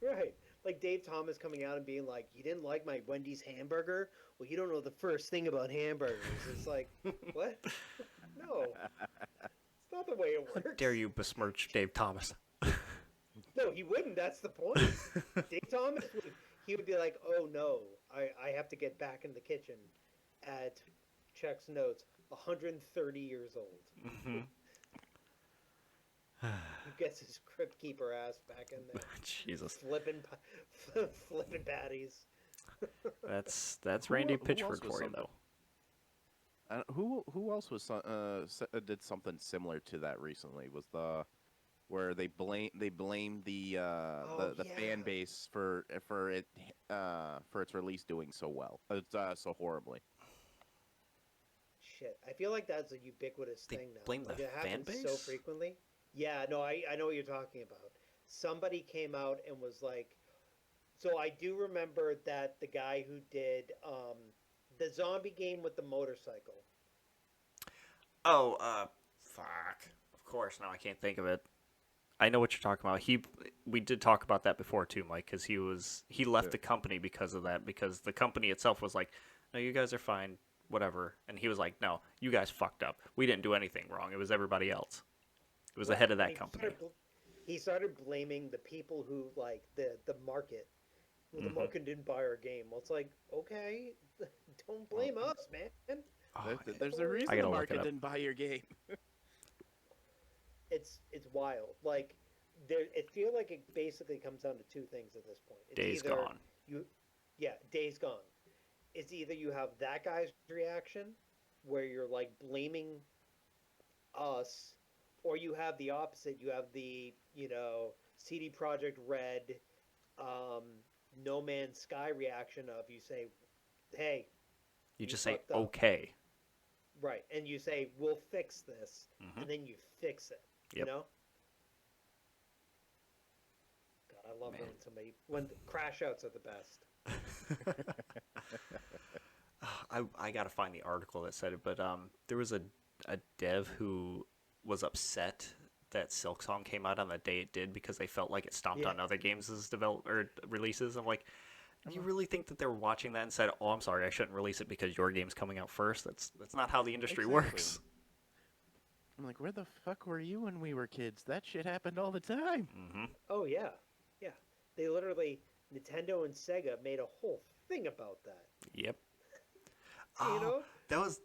right. Like Dave Thomas coming out and being like, "You didn't like my Wendy's hamburger? Well, you don't know the first thing about hamburgers." It's like, what? No, it's not the way it How works. dare you besmirch Dave Thomas? No, he wouldn't. That's the point. Dave Thomas would be like, "Oh no, I have to get back in the kitchen at checks notes, 130 years old." Hmm. He gets his crypt keeper ass back in there, Jesus, flipping patties. that's Randy Who else Pitchford was for you some- though. Who else was did something similar to that recently? Was the where they blamed the fan Yeah. base for its release doing so well, so horribly. Shit, I feel like that's a ubiquitous They thing now. blame Like the it fan happens so base? frequently. Yeah, no, I know what you're talking about. Somebody came out and was like, so I do remember that the guy who did the zombie game with the motorcycle. Oh, fuck. Of course, now I can't think of it. I know what you're talking about. We did talk about that before too, Mike, because he left Yeah. the company because of that, because the company itself was like, no, you guys are fine, whatever, and he was like, no, you guys fucked up. We didn't do anything wrong. It was everybody else. It was the head of And that company. He started blaming the people who like the market. Well, the Mhm. market didn't buy our game. Well, it's like, okay, don't blame us, man. Oh, There's a reason I the gotta look it market up. didn't buy your game. It's wild. Like it feels like it basically comes down to two things at this point. It's Days either gone. Days Gone. It's either you have that guy's reaction where you're like blaming us, or you have the opposite. You have the CD Project Red, um, No Man's Sky reaction of you say, "Hey, You you just say fucked up." okay. Right, and you say, "We'll fix this," Mhm. and then you fix it. You Yep. know. God, I love Man. when crash outs are the best. I gotta find the article that said it, but there was a dev who was upset that Silksong came out on the day it did because they felt like it stomped Yeah. on other games' releases. I'm like, you really think that they were watching that and said, "Oh, I'm sorry, I shouldn't release it because your game's coming out first"? That's not how the industry Exactly. works. I'm like, where the fuck were you when we were kids? That shit happened all the time. Hmm. Oh yeah, yeah. They literally Nintendo and Sega made a whole thing about that. Yep. You Oh, know?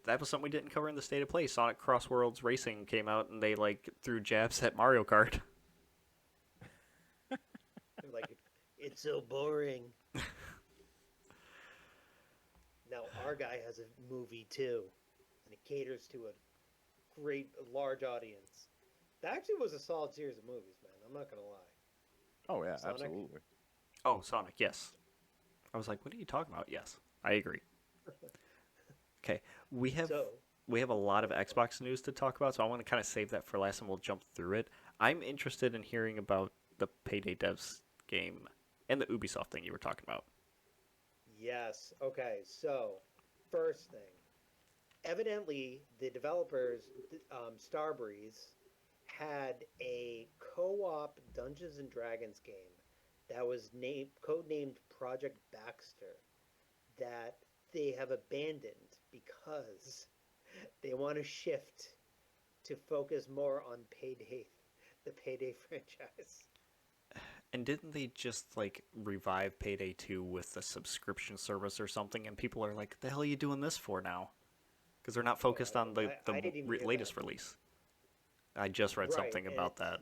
that was something we didn't cover in the State of Play. Sonic Cross Worlds Racing came out and they like threw jabs at Mario Kart. They're like, it's so boring. Now our guy has a movie too, and it caters to a large audience. That actually was a solid series of movies, man. I'm not gonna lie. Oh yeah, Sonic? absolutely. Oh, Sonic, yes. I was like, what are you talking about? Yes, I agree. Okay, we have So a lot of Xbox news to talk about, so I want to kind of save that for last, and we'll jump through it. I'm interested in hearing about the Payday Devs game and the Ubisoft thing you were talking about. yes, okay. So first thing, evidently the developers, Starbreeze, had a co-op Dungeons and Dragons game that was codenamed Project Baxter that they have abandoned because they want to shift to focus more on Payday, the Payday franchise. And didn't they just like revive Payday 2 with a subscription service or something? And people are like, "The hell are you doing this for now?" Because they're not focused on the I didn't even hear latest that. release. I just read Right, something and about that.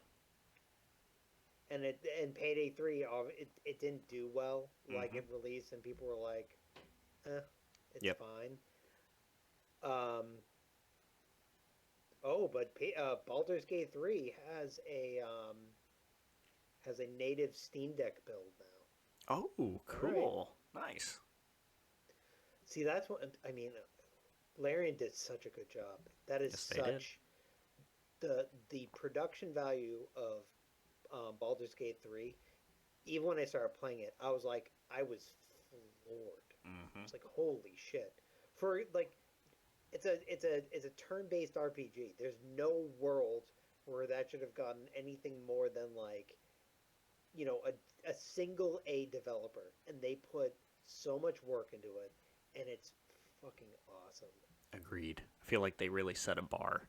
And Payday 3, it didn't do well. Like Mhm. it released, and people were like, it's Yep. fine. But Baldur's Gate 3 has a native Steam Deck build now. Oh, cool. Nice. See, that's what I mean. Larian did such a good job. That is Yes, they did. such the production value of Baldur's Gate 3. Even when I started playing it, I was floored. Mm-hmm. It's like holy shit. For like, it's a turn-based RPG. There's no world where that should have gotten anything more than like, a single A developer, and they put so much work into it, and it's fucking awesome. Agreed. I feel like they really set a bar.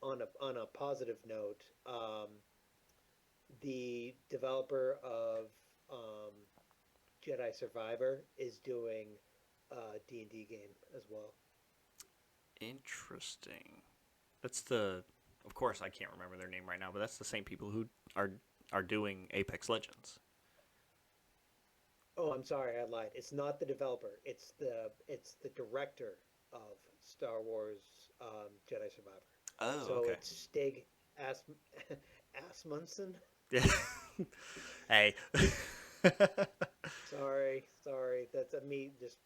On a positive note, the developer of Jedi Survivor is doing a D&D game as well. Interesting. That's of course I can't remember their name right now, but that's the same people who are doing Apex Legends. Oh, I'm sorry, I lied. It's not the developer. It's the director of Star Wars Jedi Survivor. Oh, So okay. it's Stig Asmunsen. Yeah. Hey. Sorry. That's me just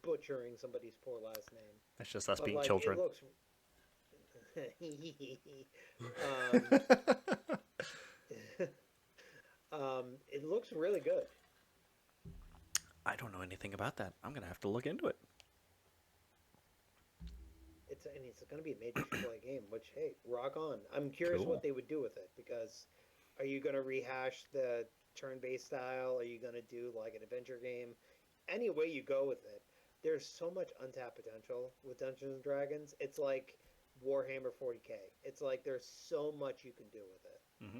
butchering somebody's poor last name. That's just us But being like, children. it looks. It looks really good. I don't know anything about that. I'm gonna have to look into it. It's going to be a major AAA game, which hey, rock on. I'm curious Cool. what they would do with it, because are you going to rehash the turn-based style? Are you going to do like an adventure game? Any way you go with it, there's so much untapped potential with Dungeons and Dragons. It's like Warhammer 40K. It's like there's so much you can do with it. Mm-hmm.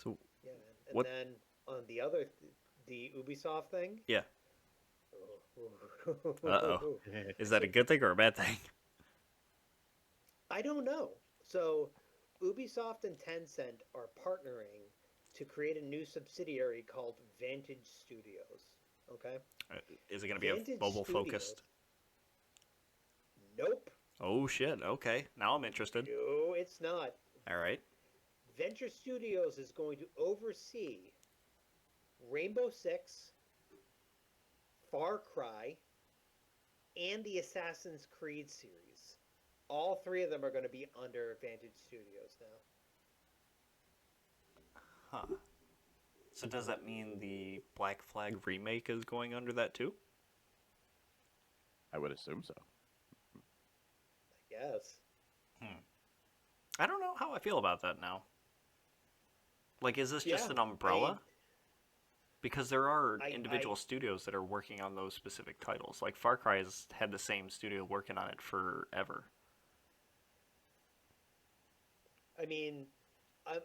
So Yeah, man. And what? then on the Ubisoft thing. Yeah. Uh-oh. Is that a good thing or a bad thing? I don't know. So, Ubisoft and Tencent are partnering to create a new subsidiary called Vantage Studios. Okay? Is it going to be Vantage a mobile Studios. focused? Nope. Oh shit. Okay. Now I'm interested. No, it's not. All right. Venture Studios is going to oversee Rainbow Six, Far Cry, and the Assassin's Creed series. All three of them are going to be under Vantage Studios now. Huh. So does that mean the Black Flag remake is going under that too? I would assume so. Yes. I don't know how I feel about that now. Like, is this just an umbrella? Because there are individual studios that are working on those specific titles. Like, Far Cry has had the same studio working on it forever. I mean, I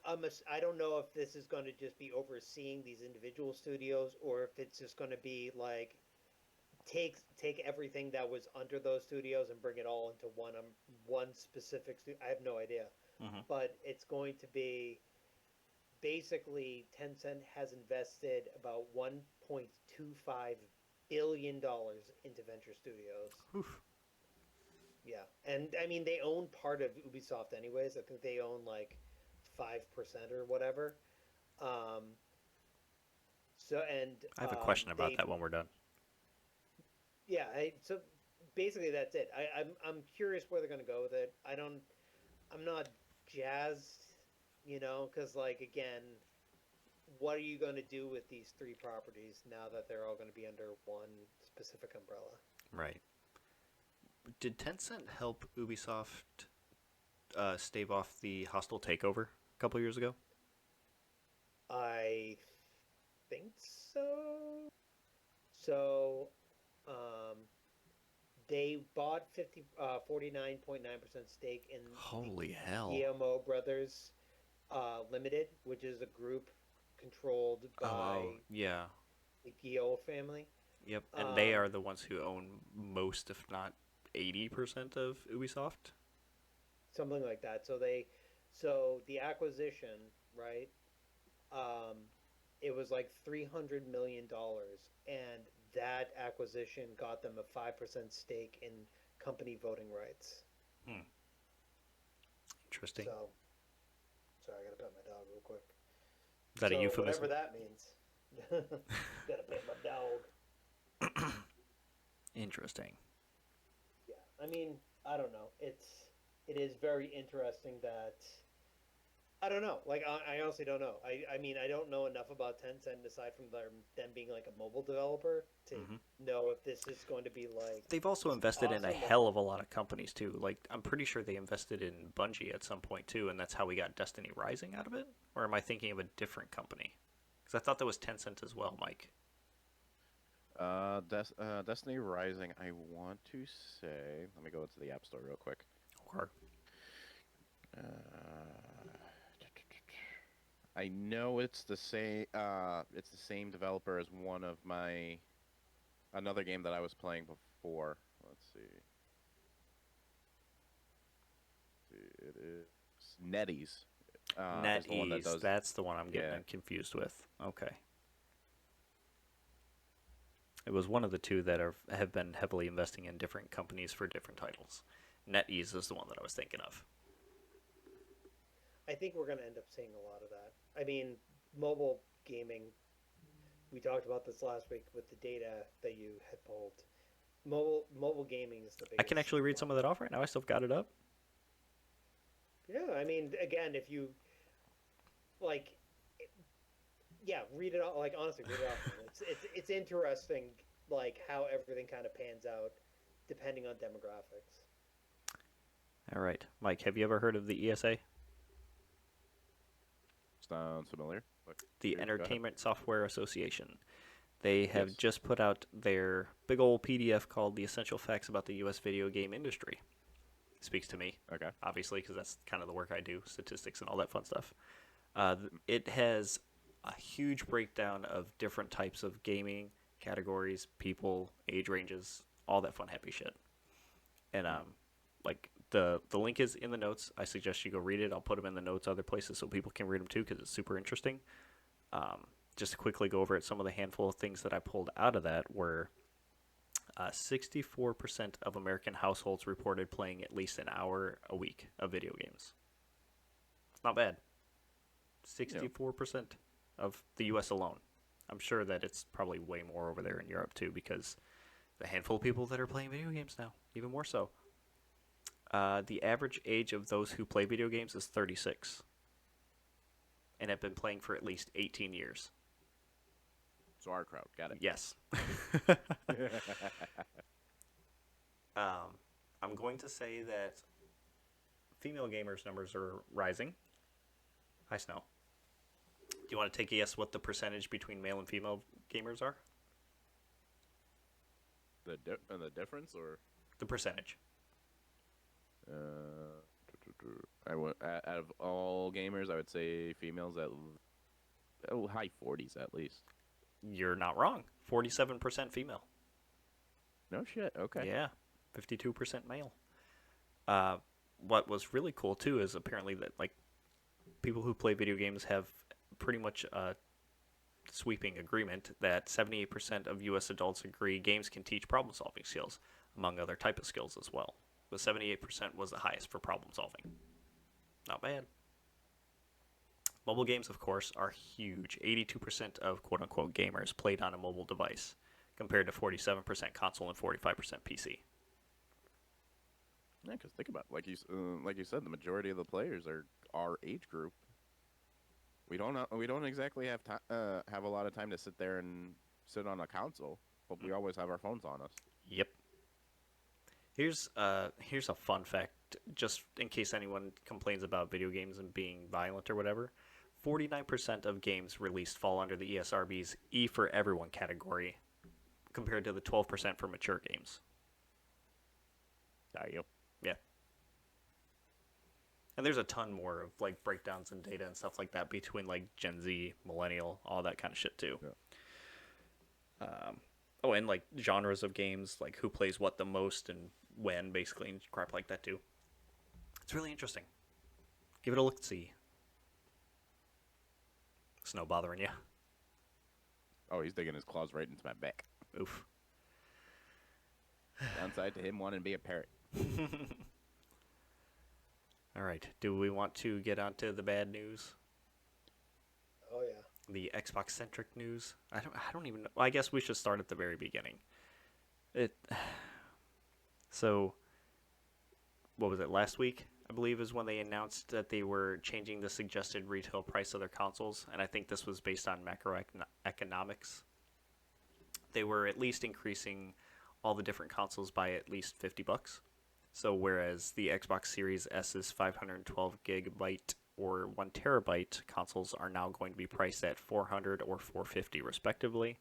don't know if this is going to just be overseeing these individual studios, or if it's just going to be like take everything that was under those studios and bring it all into one specific studio. I have no idea. Mm-hmm. But it's going to be basically Tencent has invested about $1.25 billion into Venture Studios. Oof. Yeah, and I mean they own part of Ubisoft anyways. I think they own like 5% or whatever. So and I have a question about that when we're done. Yeah, so basically that's it. I'm curious where they're gonna go with it. I'm not jazzed, because like again, what are you gonna do with these three properties now that they're all gonna be under one specific umbrella? Right. Did Tencent help Ubisoft stave off the hostile takeover a couple years ago? I think so. So, they bought 49.9% stake in Holy hell. Guillemot Brothers Limited, which is a group controlled by yeah. the Guillot family. Yep, and they are the ones who own most, if not 80% of Ubisoft. Something like that. So the acquisition, right? It was like $300 million, and that acquisition got them a 5% stake in company voting rights. Interesting. So, sorry, I gotta pet my dog real quick. Is that a euphemism? Whatever that means. Gotta pay my dog. Interesting. Yeah, I mean, I don't know. It is very interesting that I don't know. Like I honestly don't know. I mean I don't know enough about Tencent aside from them being like a mobile developer to Hmm. know if this is going to be like They've also invested in a awesome hell of a lot of companies too. Like I'm pretty sure they invested in Bungie at some point too, and that's how we got Destiny Rising out of it. Or am I thinking of a different company? Because I thought that was Tencent as well, Mike. Destiny Rising. I want to say. Let me go into the App Store real quick. Or Uh, I know it's the same. It's the same developer as one of my another game that I was playing before. Let's see. It is NetEase. Is the one that NetEase. does. That's the one I'm getting Yeah. confused with. Okay. It was one of the two that have been heavily investing in different companies for different titles. NetEase is the one that I was thinking of. I think we're going to end up seeing a lot of that. I mean, mobile gaming. We talked about this last week with the data that you had pulled. Mobile gaming is the I can biggest actually read one. some of that off right now. I still got it up. Yeah, I mean, again, if you like, yeah, read it all. Like honestly, read it off. It's interesting, like how everything kind of pans out depending on demographics. All right, Mike. Have you ever heard of the ESA, Sounds familiar. But the here, go ahead. Entertainment Software Association? They have Yes. just put out their big old PDF called "The Essential Facts About the U.S. Video Game Industry." Speaks to me, Okay. obviously, because that's kind of the work I do, statistics and all that fun stuff. It has a huge breakdown of different types of gaming categories, people, age ranges, all that fun, happy shit. And like the link is in the notes. I suggest you go read it. I'll put them in the notes other places so people can read them too because it's super interesting. Just to quickly go over it, some of the handful of things that I pulled out of that were 64% of American households reported playing at least an hour a week of video games. It's not bad. 64% of the U.S. alone. I'm sure that it's probably way more over there in Europe too, because the handful of people that are playing video games now, even more so. The average age of those who play video games is 36, and have been playing for at least 18 years. So our crowd got it. Yes. I'm going to say that female gamers numbers are rising. Hi, Snow. Do you want to take a guess what the percentage between male and female gamers are? The difference, or The percentage. out of all gamers, I would say females at high 40s at least. You're not wrong. 47% female. No shit. Okay. Yeah. 52% male. What was really cool too is apparently that like people who play video games have pretty much a sweeping agreement that 78% of U.S. adults agree games can teach problem-solving skills, among other type of skills as well. But 78% was the highest for problem-solving. Not bad. Mobile games, of course, are huge. 82% of quote-unquote gamers played on a mobile device, compared to 47% console and 45% PC. Yeah, because think about it. Like you said, the majority of the players are our age group. We don't exactly have a lot of time to sit there and sit on a console, but we always have our phones on us. Yep. Here's a fun fact, just in case anyone complains about video games and being violent or whatever. 49% of games released fall under the ESRB's E for Everyone category, compared to the 12% for mature games. You. Yeah. And there's a ton more of like breakdowns and data and stuff like that between like Gen Z, millennial, all that kind of shit too. Yeah. And like genres of games, like who plays what the most and when, basically, and crap like that too. It's really interesting. Give it a look-see. Snow bothering you? Oh, he's digging his claws right into my back. Oof. Downside to him wanting to be a parrot. All right. Do we want to get on to the bad news? Oh yeah. the Xbox centric news. I don't even know. Well, I guess we should start at the very beginning. It so what was it, last week, I believe, is when they announced that they were changing the suggested retail price of their consoles, and I think this was based on macroeconomics. They were at least increasing all the different consoles by at least $50. So whereas the Xbox Series S's 512 gigabyte or 1 terabyte consoles are now going to be priced at $400 or $450 respectively,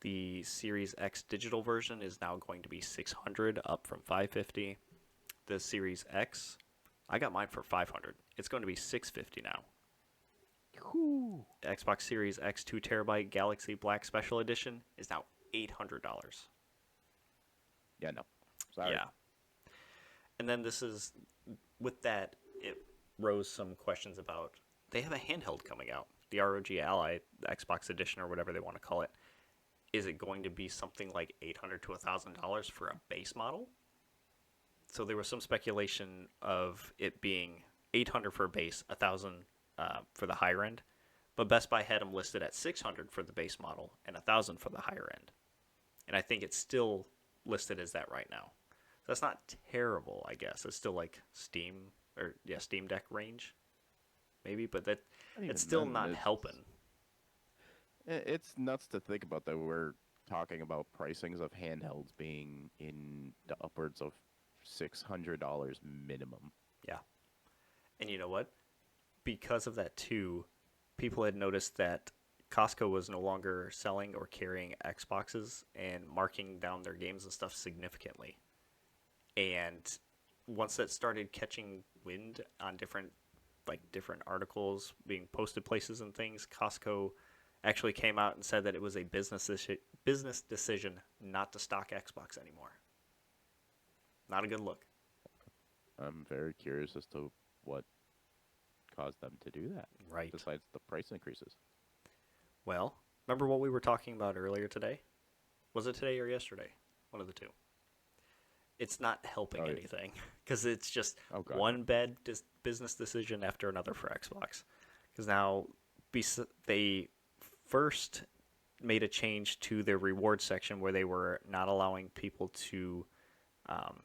the Series X digital version is now going to be $600, up from $550. The Series X, I got mine for $500. It's going to be $650 now. Whew. Xbox Series X 2 terabyte Galaxy Black Special Edition is now $800. Yeah, no. Sorry. Yeah. And then with that, it rose some questions about, they have a handheld coming out, the ROG Ally, the Xbox Edition, or whatever they want to call it. Is it going to be something like $800 to $1,000 for a base model? So there was some speculation of it being $800 for a base, $1,000 for the higher end. But Best Buy had them listed at $600 for the base model and $1,000 for the higher end. And I think it's still listed as that right now. So that's not terrible, I guess. It's still like Steam Deck range, maybe, but it's still not helping. It's nuts to think about that we're talking about pricings of handhelds being in the upwards of $600 minimum. Yeah. And you know what? Because of that too, people had noticed that Costco was no longer selling or carrying Xboxes and marking down their games and stuff significantly. And once that started catching wind on different articles being posted places and things, Costco actually came out and said that it was a business decision not to stock Xbox anymore. Not a good look. I'm very curious as to what caused them to do that. Right. Besides the price increases. Well, remember what we were talking about earlier today? Was it today or yesterday? One of the two. It's not helping anything because it's just one bad business decision after another for Xbox. Because now they first made a change to their reward section where they were not allowing people to, how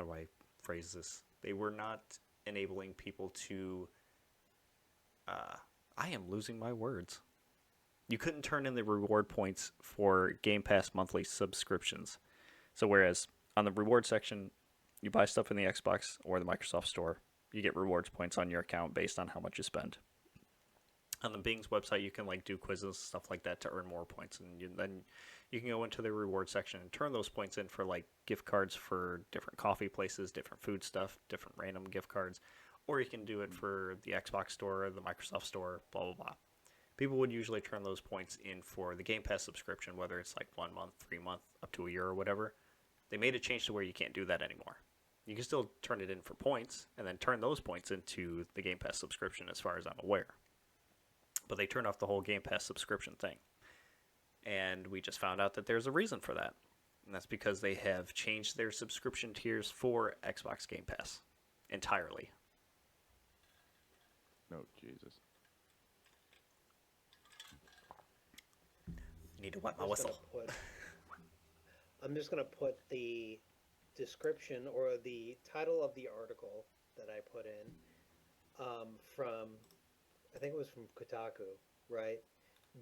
do I phrase this? They were not enabling people to, I am losing my words. You couldn't turn in the reward points for Game Pass monthly subscriptions. So whereas on the reward section, you buy stuff in the Xbox or the Microsoft Store, you get rewards points on your account based on how much you spend. On the Bing's website, you can do quizzes, stuff like that to earn more points, and then you can go into the reward section and turn those points in for gift cards for different coffee places, different food stuff, different random gift cards, or you can do it for the Xbox Store, the Microsoft Store, blah blah blah. People would usually turn those points in for the Game Pass subscription, whether it's 1 month, 3 month, up to a year or whatever. They made a change to where you can't do that anymore. You can still turn it in for points and then turn those points into the Game Pass subscription as far as I'm aware. But they turned off the whole Game Pass subscription thing. And we just found out that there's a reason for that. And that's because they have changed their subscription tiers for Xbox Game Pass entirely. Oh, Jesus. Need to wet my whistle. I'm just going to put the description or the title of the article that I put in from, I think it was from Kotaku, right?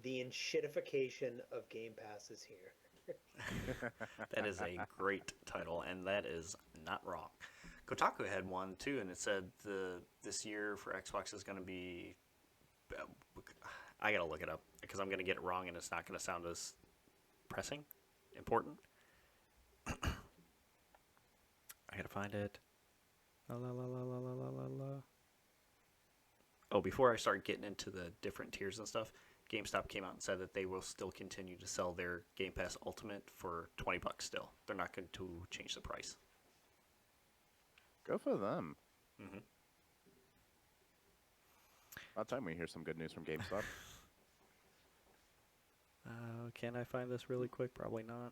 The enshittification of Game Pass is here. That is a great title, and that is not wrong. Kotaku had one too, and it said this year for Xbox is going to be. I gotta look it up because I'm gonna get it wrong, and it's not gonna sound as important. I gotta find it. La la la la la la la la. Oh, before I start getting into the different tiers and stuff, GameStop came out and said that they will still continue to sell their Game Pass Ultimate for $20 still. They're not going to change the price. Go for them. Mm-hmm. About time we hear some good news from GameStop. Can I find this really quick? Probably not.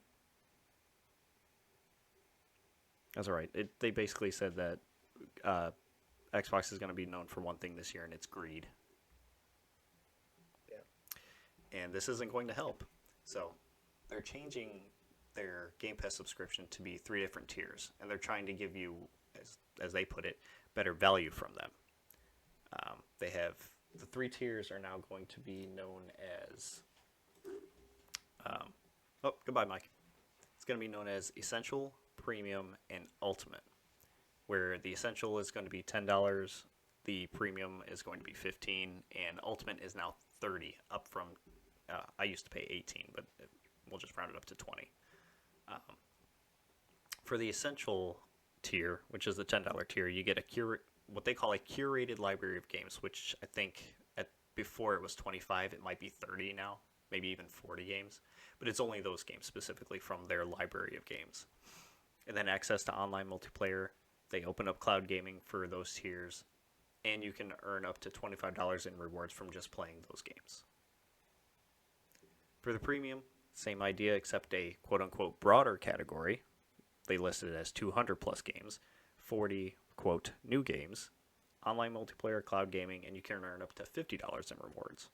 That's all right. They basically said that Xbox is going to be known for one thing this year, and it's greed. Yeah. and this isn't going to help. So they're changing their Game Pass subscription to be 3 different tiers, and they're trying to give you, as they put it, better value from them. They have the 3 tiers are now going to be known as. Oh, goodbye, Mike. It's going to be known as Essential, Premium, and Ultimate, where the Essential is going to be $10, the Premium is going to be $15, and Ultimate is now $30, up from I used to pay $18, but we'll just round it up to $20. For the Essential tier, which is the $10 tier, you get what they call a curated library of games, which I think before it was 25, it might be 30 now, maybe even 40 games, but it's only those games specifically from their library of games. And then access to online multiplayer. They open up cloud gaming for those tiers, and you can earn up to $25 in rewards from just playing those games. For the Premium, same idea, except a quote-unquote broader category. They listed it as 200 plus games, 40 quote new games, online multiplayer, cloud gaming, and you can earn up to $50 in rewards.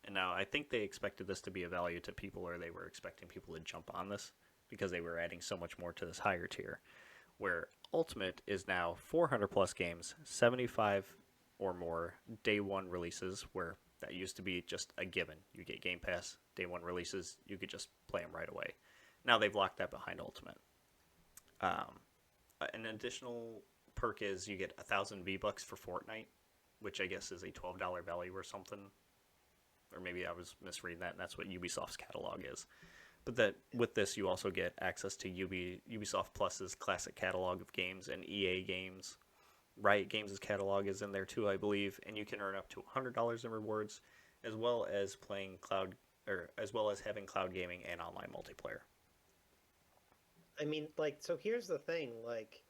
And now I think they expected this to be a value to people, or they were expecting people to jump on this because they were adding so much more to this higher tier, where Ultimate is now 400 plus games, 75 or more day one releases, where that used to be just a given. You get Game Pass, day one releases, you could just play them right away. Now they've locked that behind Ultimate. An additional perk is you get 1,000 V-Bucks for Fortnite, which I guess is a $12 value or something. Or maybe I was misreading that, and that's what Ubisoft's catalog is. But that with this, you also get access to Ubisoft Plus's classic catalog of games and EA games. Riot Games' catalog is in there too, I believe, and you can earn up to $100 in rewards, as well as having cloud gaming and online multiplayer. I mean, like, so here's the thing, like,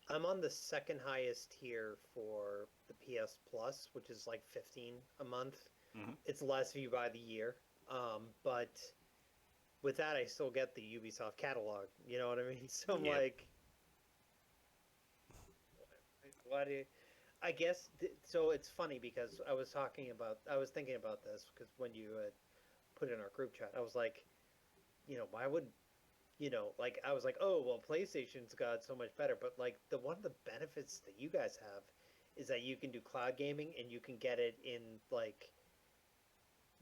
I'm on the second highest tier for the PS Plus, which is like $15 a month. Mm-hmm. It's less if you buy the year, but with that, I still get the Ubisoft catalog. You know what I mean? So I'm like, why do you, I guess? So it's funny because I was thinking about this because when you had put it in our group chat, I was like, why would, like I was like, oh well, PlayStation's got so much better, but like one of the benefits that you guys have is that you can do cloud gaming and you can get it in like.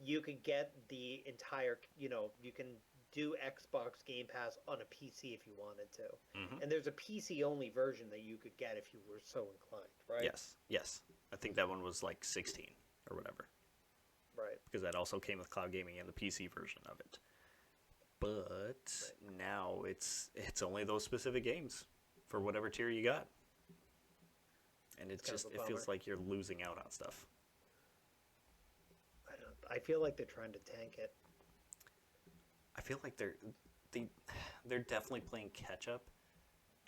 You could get the entire, you can do Xbox Game Pass on a PC if you wanted to. Mm-hmm. And there's a PC-only version that you could get if you were so inclined, right? Yes. I think that one was like 16 or whatever. Right. Because that also came with cloud gaming and the PC version of it. But now it's only those specific games for whatever tier you got. And it feels like you're losing out on stuff. I feel like they're trying to tank it. I feel like they're definitely playing catch up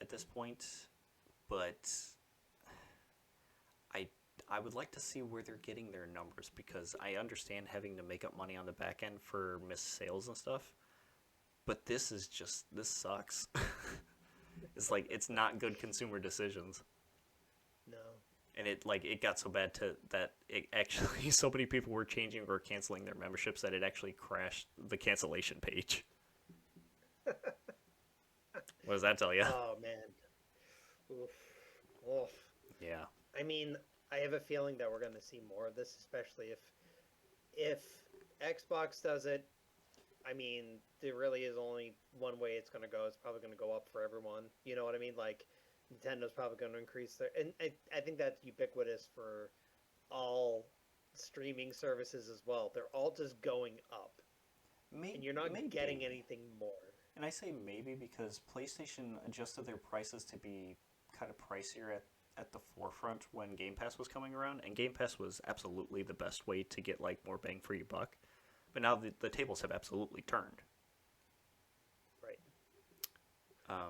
at this point, but I would like to see where they're getting their numbers, because I understand having to make up money on the back end for missed sales and stuff, but this sucks. It's like, it's not good consumer decisions. No. And it got so bad that it actually so many people were changing or canceling their memberships that it actually crashed the cancellation page. What does that tell you? Oh man. Oof. Yeah. I mean, I have a feeling that we're going to see more of this, especially if Xbox does it. I mean, there really is only one way it's going to go. It's probably going to go up for everyone. You know what I mean? Like, Nintendo's probably going to increase their... And I think that's ubiquitous for all streaming services as well. They're all just going up. And you're not getting anything more. And I say maybe because PlayStation adjusted their prices to be kind of pricier at the forefront when Game Pass was coming around. And Game Pass was absolutely the best way to get like more bang for your buck. But now the tables have absolutely turned. Right.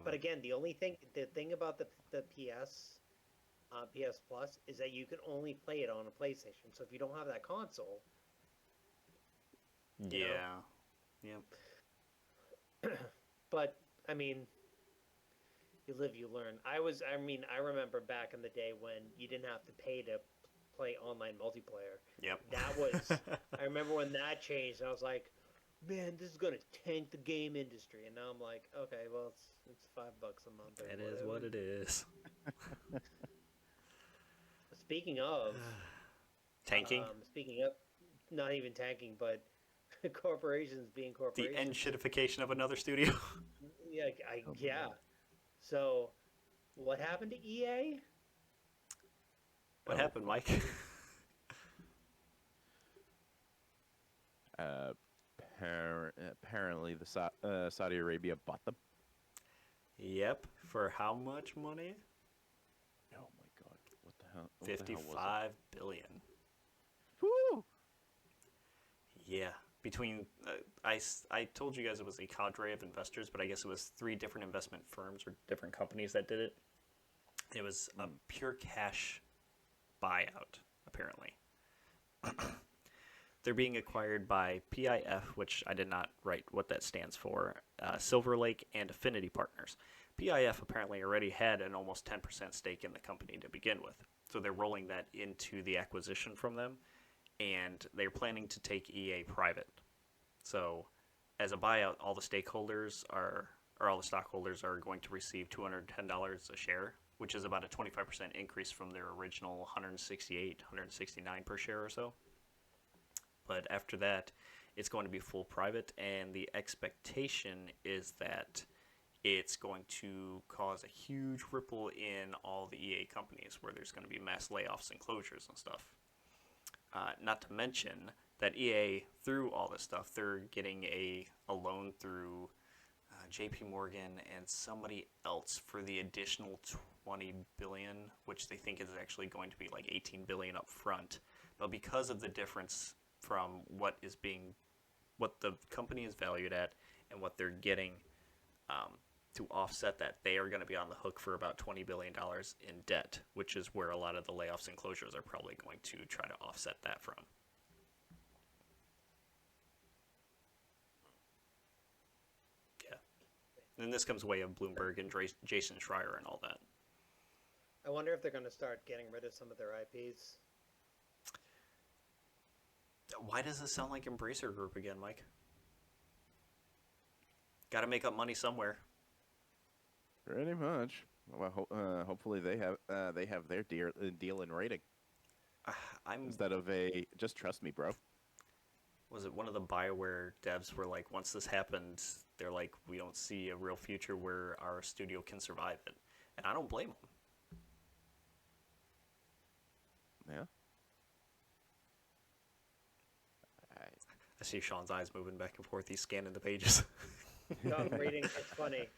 But again, the thing about the PS Plus is that you can only play it on a PlayStation. So if you don't have that console, Yep. But I mean, you live, you learn. I remember back in the day when you didn't have to pay to play online multiplayer. Yep. That was I remember when that changed, and I was like, man, this is gonna tank the game industry. And now I'm like, okay, well, it's $5 a month. Or It whatever. is what it is. Speaking of Tanking. Speaking of, not even tanking, but corporations being The corporations. end shitification of another studio. Yeah, yeah. So, what happened to EA? What happened, Mike? Apparently, the Saudi Arabia bought them. Yep. For how much money? Oh my god! What the hell? What 55 billion. Woo! Yeah. Between I told you guys it was a cadre of investors, but I guess it was 3 different investment firms or different companies that did it. It was a pure cash buyout, apparently. They're being acquired by PIF, which I did not write what that stands for, Silver Lake, and Affinity Partners. PIF apparently already had an almost 10% stake in the company to begin with, so they're rolling that into the acquisition from them, and they're planning to take EA private. So, as a buyout, all the stakeholders all the stockholders are going to receive $210 a share, which is about a 25% increase from their original 168, 169 per share or so. But after that, it's going to be full private, and the expectation is that it's going to cause a huge ripple in all the EA companies where there's going to be mass layoffs and closures and stuff. Not to mention that EA, through all this stuff, they're getting a loan through JP Morgan and somebody else for the additional $20 billion, which they think is actually going to be like $18 billion up front. But because of the difference from what the company is valued at and what they're getting to offset that, they are going to be on the hook for about $20 billion in debt, which is where a lot of the layoffs and closures are probably going to try to offset that from. Yeah. And this comes way of Bloomberg and Jason Schreier and all that. I wonder if they're going to start getting rid of some of their IPs. Why does this sound like Embracer Group again, Mike? Got to make up money somewhere. Pretty much. Well, hopefully they have their deal in writing. Instead of just trust me, bro. Was it one of the BioWare devs where, like, once this happened, they're like, we don't see a real future where our studio can survive it. And I don't blame them. Yeah. I see Sean's eyes moving back and forth. He's scanning the pages. No, I'm reading. It's funny.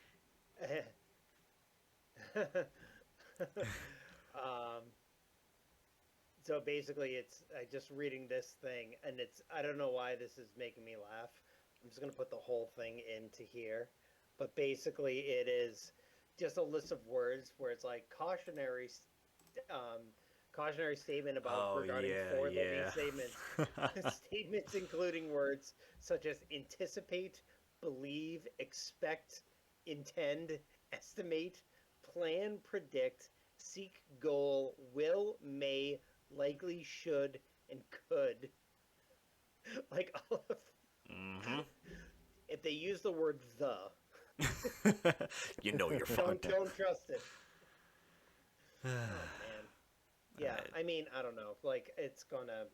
So basically, I just reading this thing, and I don't know why this is making me laugh. I'm just gonna put the whole thing into here, but basically, it is just a list of words where it's like cautionary statement about regarding forward-looking statements. Statements including words such as anticipate, believe, expect, intend, estimate, plan, predict, seek, goal, will, may, likely, should, and could. Like all of. Mm-hmm. If they use the word "the," you know you're fucked. Don't trust it. Oh man. Yeah, I mean, I don't know. Like, it's gonna.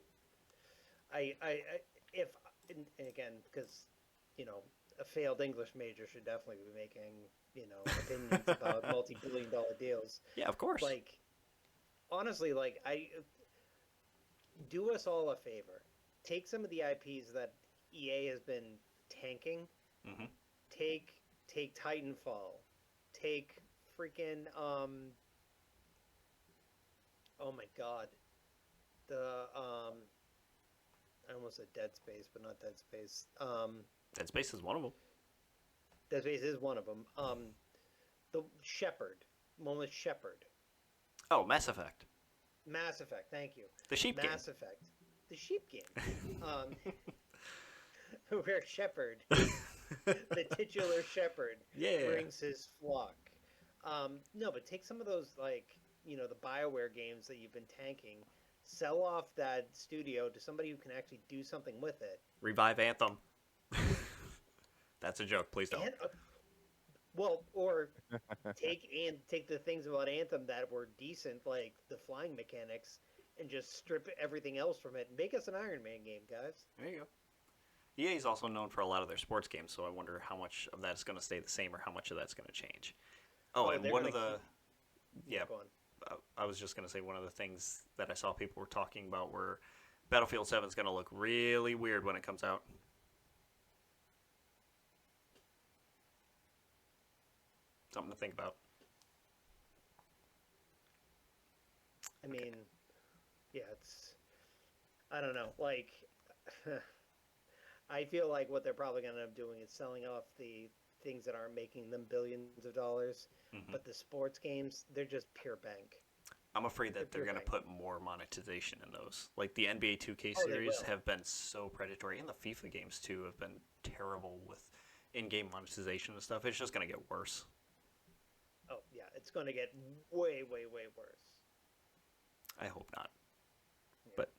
If and again, because a failed English major should definitely be making opinions about multi-billion-dollar deals. Yeah, of course. Like, honestly, like do us all a favor. Take some of the IPs that EA has been tanking. Mm-hmm. Take Titanfall. Take freaking oh my god. I almost said Dead Space, but not Dead Space. Dead Space is one of them. Dead Space is one of them. The Shepherd. One with Shepherd. Oh, Mass Effect. Mass Effect, thank you. The sheep game. Mass Effect. The sheep game. Where Shepherd, the titular shepherd, brings his flock. No, but take some of those, like, the BioWare games that you've been tanking, sell off that studio to somebody who can actually do something with it. Revive Anthem. That's a joke. Please don't. And, well, or take the things about Anthem that were decent, like the flying mechanics, and just strip everything else from it and make us an Iron Man game, guys. There you go. EA is also known for a lot of their sports games, so I wonder how much of that's going to stay the same or how much of that's going to change. And one of the... Yeah, I was just going to say one of the things that I saw people were talking about were Battlefield 7 is going to look really weird when it comes out. Something to think about. I mean, yeah, it's... I don't know. Like, I feel like what they're probably going to end up doing is selling off the things that aren't making them billions of dollars. Mm-hmm. But the sports games, they're just pure bank. I'm afraid that they're going to put more monetization in those. Like the NBA 2K series have been so predatory, and the FIFA games too have been terrible with in-game monetization and stuff. It's just going to get worse. Oh, yeah, it's going to get way, way, way worse. I hope not. Yeah. But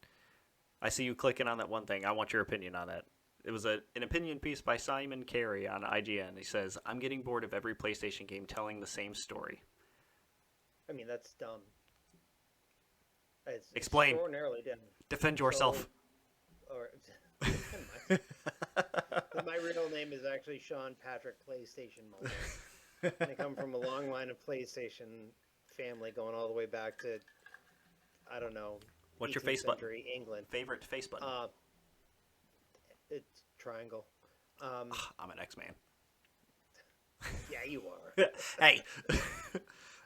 I see you clicking on that one thing. I want your opinion on that. It was an opinion piece by Simon Carey on IGN. He says, I'm getting bored of every PlayStation game telling the same story. I mean, that's dumb. It's explain. Extraordinarily dumb. Defend yourself. My real name is actually Sean Patrick PlayStation Mulder. I come from a long line of PlayStation family going all the way back to, I don't know. What's your face button? England. Favorite face button? It's triangle. I'm an X-Man. Yeah, you are. Hey.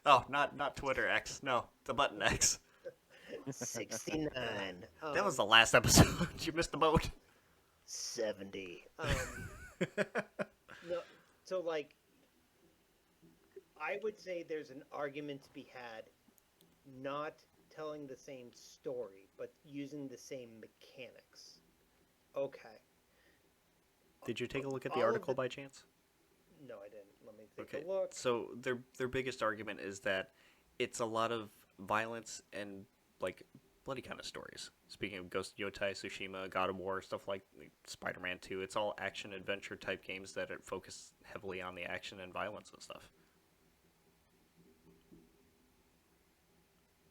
Oh, not Twitter X. No, the button X. 69. That was the last episode. You missed the boat. 70. No, so like, I would say there's an argument to be had, not telling the same story, but using the same mechanics. Okay. Did you take a look at the article by chance? No, I didn't. Let me take a look. So their biggest argument is that it's a lot of violence and like bloody kind of stories. Speaking of Ghost of Yotai, Tsushima, God of War, stuff like Spider-Man 2, it's all action adventure type games that are focused heavily on the action and violence and stuff.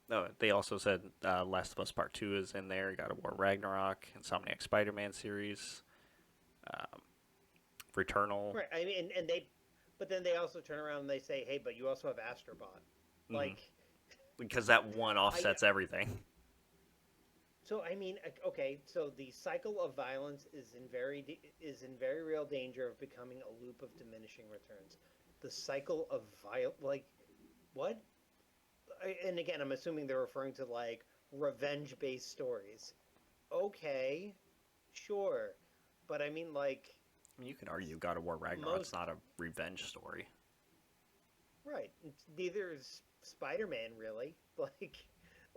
No, they also said Last of Us Part 2 is in there, God of War Ragnarok, Insomniac Spider-Man series, Returnal. Right, I mean, but then they also turn around and they say, hey, but you also have Astrobot. Like... Because that one offsets everything. So, I mean, okay, so the cycle of violence is in very real danger of becoming a loop of diminishing returns. The cycle of like, what? And again, I'm assuming they're referring to, like, revenge-based stories. Okay, sure. But I mean, like... I mean, you could argue God of War Ragnarok's not a revenge story. Right. Neither is Spider-Man, really. Like,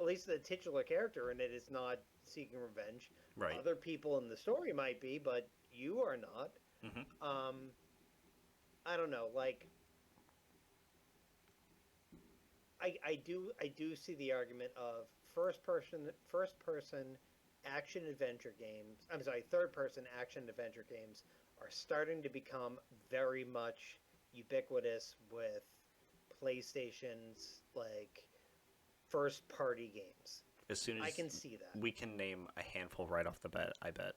at least the titular character in it is not seeking revenge. Right. Other people in the story might be, but you are not. Mm-hmm. I don't know, like... I do see the argument of first person action adventure games. I'm sorry, third person action adventure games are starting to become very much ubiquitous with PlayStation's like first party games. As soon as I can see that. We can name a handful right off the bat, I bet.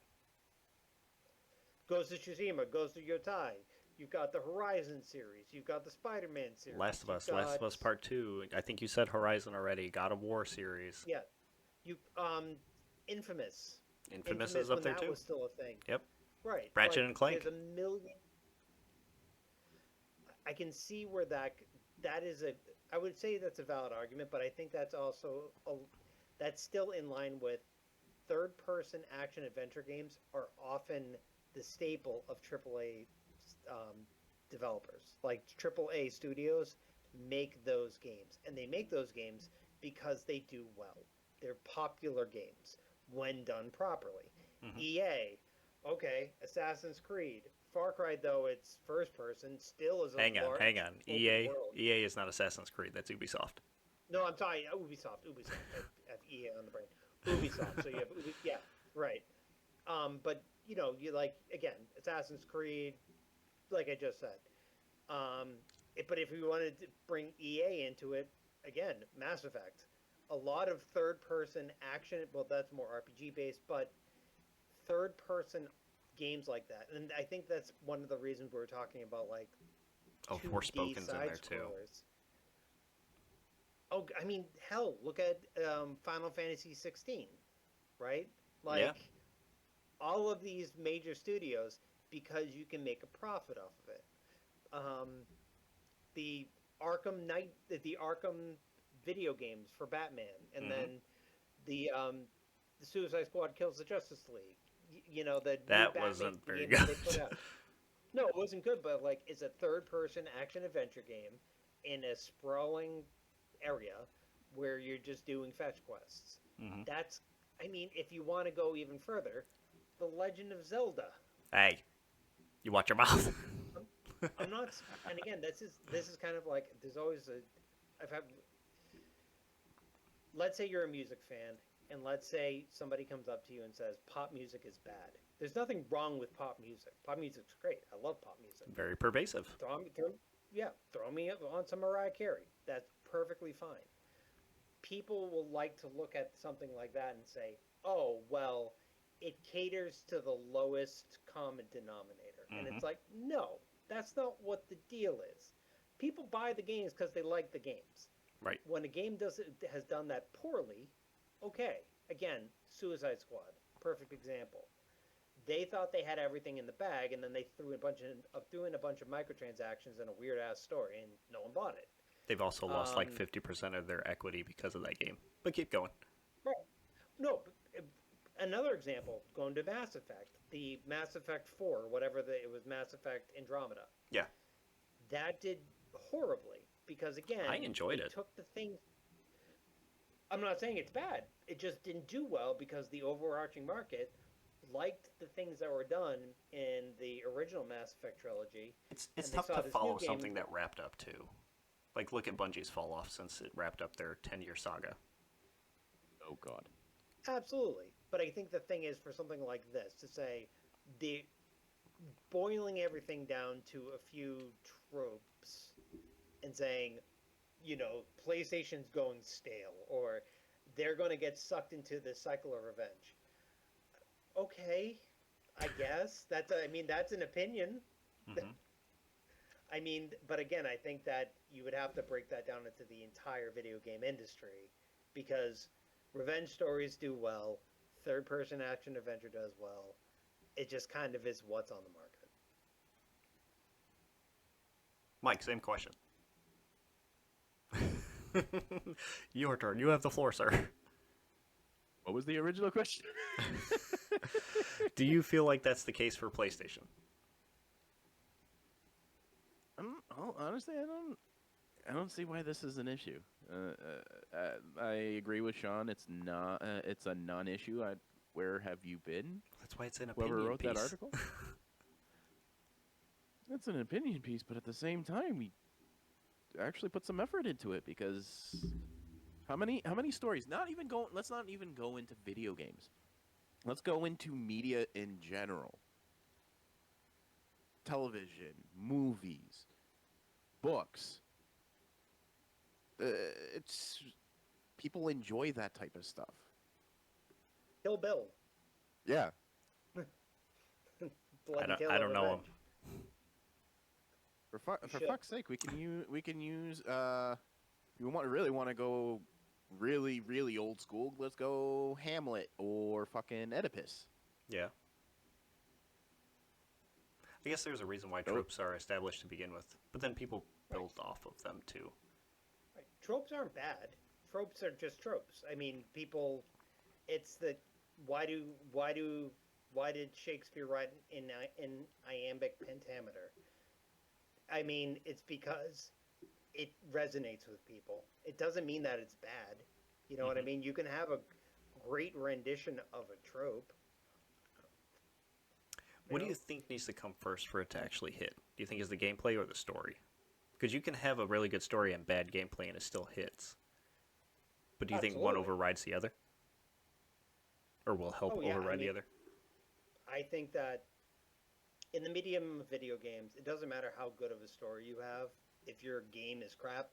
Ghost of Tsushima, Ghost of Yotai. You've got the Horizon series. You've got the Spider-Man series. Last of Us Part 2. I think you said Horizon already. God of War series. Yeah. Infamous. Infamous is up there too. That was still a thing. Yep. Right. Ratchet and Clank. There's a million. I can see where that is a. I would say that's a valid argument, but I think that's also that's still in line with third-person action adventure games are often the staple of AAA developers. Like AAA studios make those games, and they make those games because they do well. They're popular games when done properly. Mm-hmm. EA, okay, Assassin's Creed. Far Cry, though it's first person, still is a hang on. EA world. is not Assassin's Creed. That's Ubisoft. No, I'm sorry, Ubisoft. I have EA on the brain. Ubisoft. So you have yeah, right. But you like again Assassin's Creed, like I just said. But if we wanted to bring EA into it, again, Mass Effect, a lot of third-person action. Well, that's more RPG based, but third-person games like that, and I think that's one of the reasons we were talking about like Oh, 2D Forspoken's in side there too. scrollers. Oh, I mean, hell, look at Final Fantasy 16, right? Yeah, Like all of these major studios because you can make a profit off of it. Um, the the Arkham video games for Batman, and hmm then the Suicide Squad kills the Justice League. The new that Batman wasn't very game that they put good. out. No, it wasn't good, but like it's a third-person action adventure game in a sprawling area where you're just doing fetch quests. hmm That's, I mean, if you want to go even further, The Legend of Zelda. Hey, you watch your mouth. I'm, I'm not, and again, this is kind of like there's always a, I've had. Let's say you're a music fan, and let's say somebody comes up to you and says pop music is bad. There's nothing wrong with pop music. Pop music's great. I love pop music. Very pervasive. Throw me on some Mariah Carey. That's perfectly fine. People will like to look at something like that and say, "Oh, well, it caters to the lowest common denominator." And hmm it's like, "No, that's not what the deal is. People buy the games because they like the games. Right. When a game has done that poorly, okay. Again, Suicide Squad, perfect example. They thought they had everything in the bag, and then they threw in a bunch of microtransactions and a weird ass story, and no one bought it. They've also lost like Um, 50% of their equity because of that game. But keep going. right. No, but, another example, going to Mass Effect, the Mass Effect 4, it was Mass Effect Andromeda. Yeah, That did horribly because I again, enjoyed it it. took the thing. I'm not saying it's bad. It just didn't do well because the overarching market liked the things that were done in the original Mass Effect trilogy, It's and they tough saw to this new follow game. something that wrapped up too. Like look at Bungie's fall off since it wrapped up their 10-year saga. Oh God. Absolutely, but I think the thing is for something like this to say the boiling everything down to a few tropes and saying, PlayStation's going stale or they're going to get sucked into this cycle of revenge. Okay, I guess that's an opinion. hmm I mean, but again, I think that you would have to break that down into the entire video game industry because revenge stories do well, third person action adventure does well. It just kind of is what's on the market. Mike, same question. Your turn. You have the floor, sir. What was the original question? Do you feel like that's the case for PlayStation? Honestly, I don't see why this is an issue. I agree with Sean. It's not. It's a non-issue. Where have you been? That's why it's an Whoever opinion wrote piece. that article. It's an opinion piece, but at the same time, we actually put some effort into it because how many stories? Let's not even go into video games. Let's go into media in general. Television, movies, books. It's people enjoy that type of stuff. Kill Bill. Yeah. Blood and I don't know him. For fuck's sake, we can use if you really want to go really old school, let's go Hamlet or fucking Oedipus. Yeah. I guess there's a reason why tropes are established to begin with, but then people build off of them too. Right. Tropes aren't bad. Tropes are just tropes. I mean, people. It's the why did Shakespeare write in iambic pentameter? I mean, it's because it resonates with people. It doesn't mean that it's bad. You know what I mean? You can have a great rendition of a trope. What do you think needs to come first for it to actually hit? Do you think it's the gameplay or the story? Because you can have a really good story and bad gameplay and it still hits. But do you think one Absolutely. overrides the other? or will help override the other? I think that in the medium of video games, it doesn't matter how good of a story you have. If your game is crap,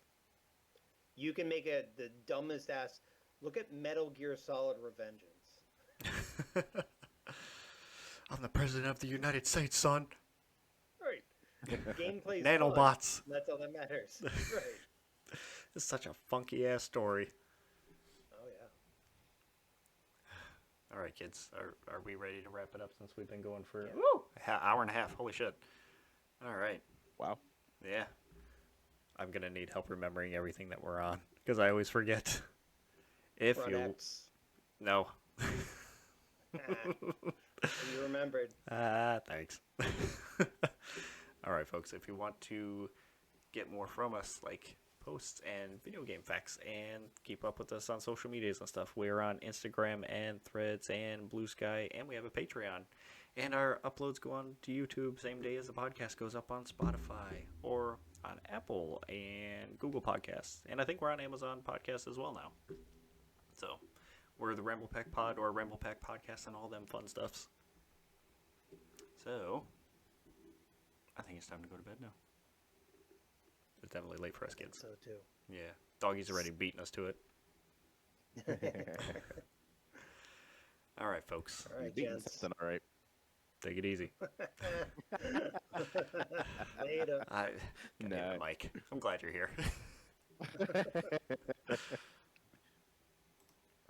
you can make it the dumbest ass. Look at Metal Gear Solid Revengeance. I'm the president of the United States, son. Right. Gameplay nanobots. Fun. That's all that matters. Right. It's such a funky ass story. Oh yeah. All right, kids. Are we ready to wrap it up since we've been going for Yeah. hour and a half? Holy shit. All right. Wow. Yeah. I'm going to need help remembering everything that we're on because I always forget. If Front you... X. No. You remembered. Thanks. All right, folks. If you want to get more from us, like posts and video game facts, and keep up with us on social medias and stuff, we're on Instagram and Threads and Blue Sky, and we have a Patreon. And our uploads go on to YouTube same day as the podcast goes up on Spotify or on Apple and Google Podcasts. And I think we're on Amazon Podcasts as well now. So we're the Ramblepack Pod or Ramblepack Podcast and all them fun stuffs. So I think it's time to go to bed now. It's definitely late for us kids. So too. Yeah. Doggy's already beating us to it. All right, folks. All right, Beating gents. something, all right. Take it easy. Later. Damn it, Mike. I'm glad you're here.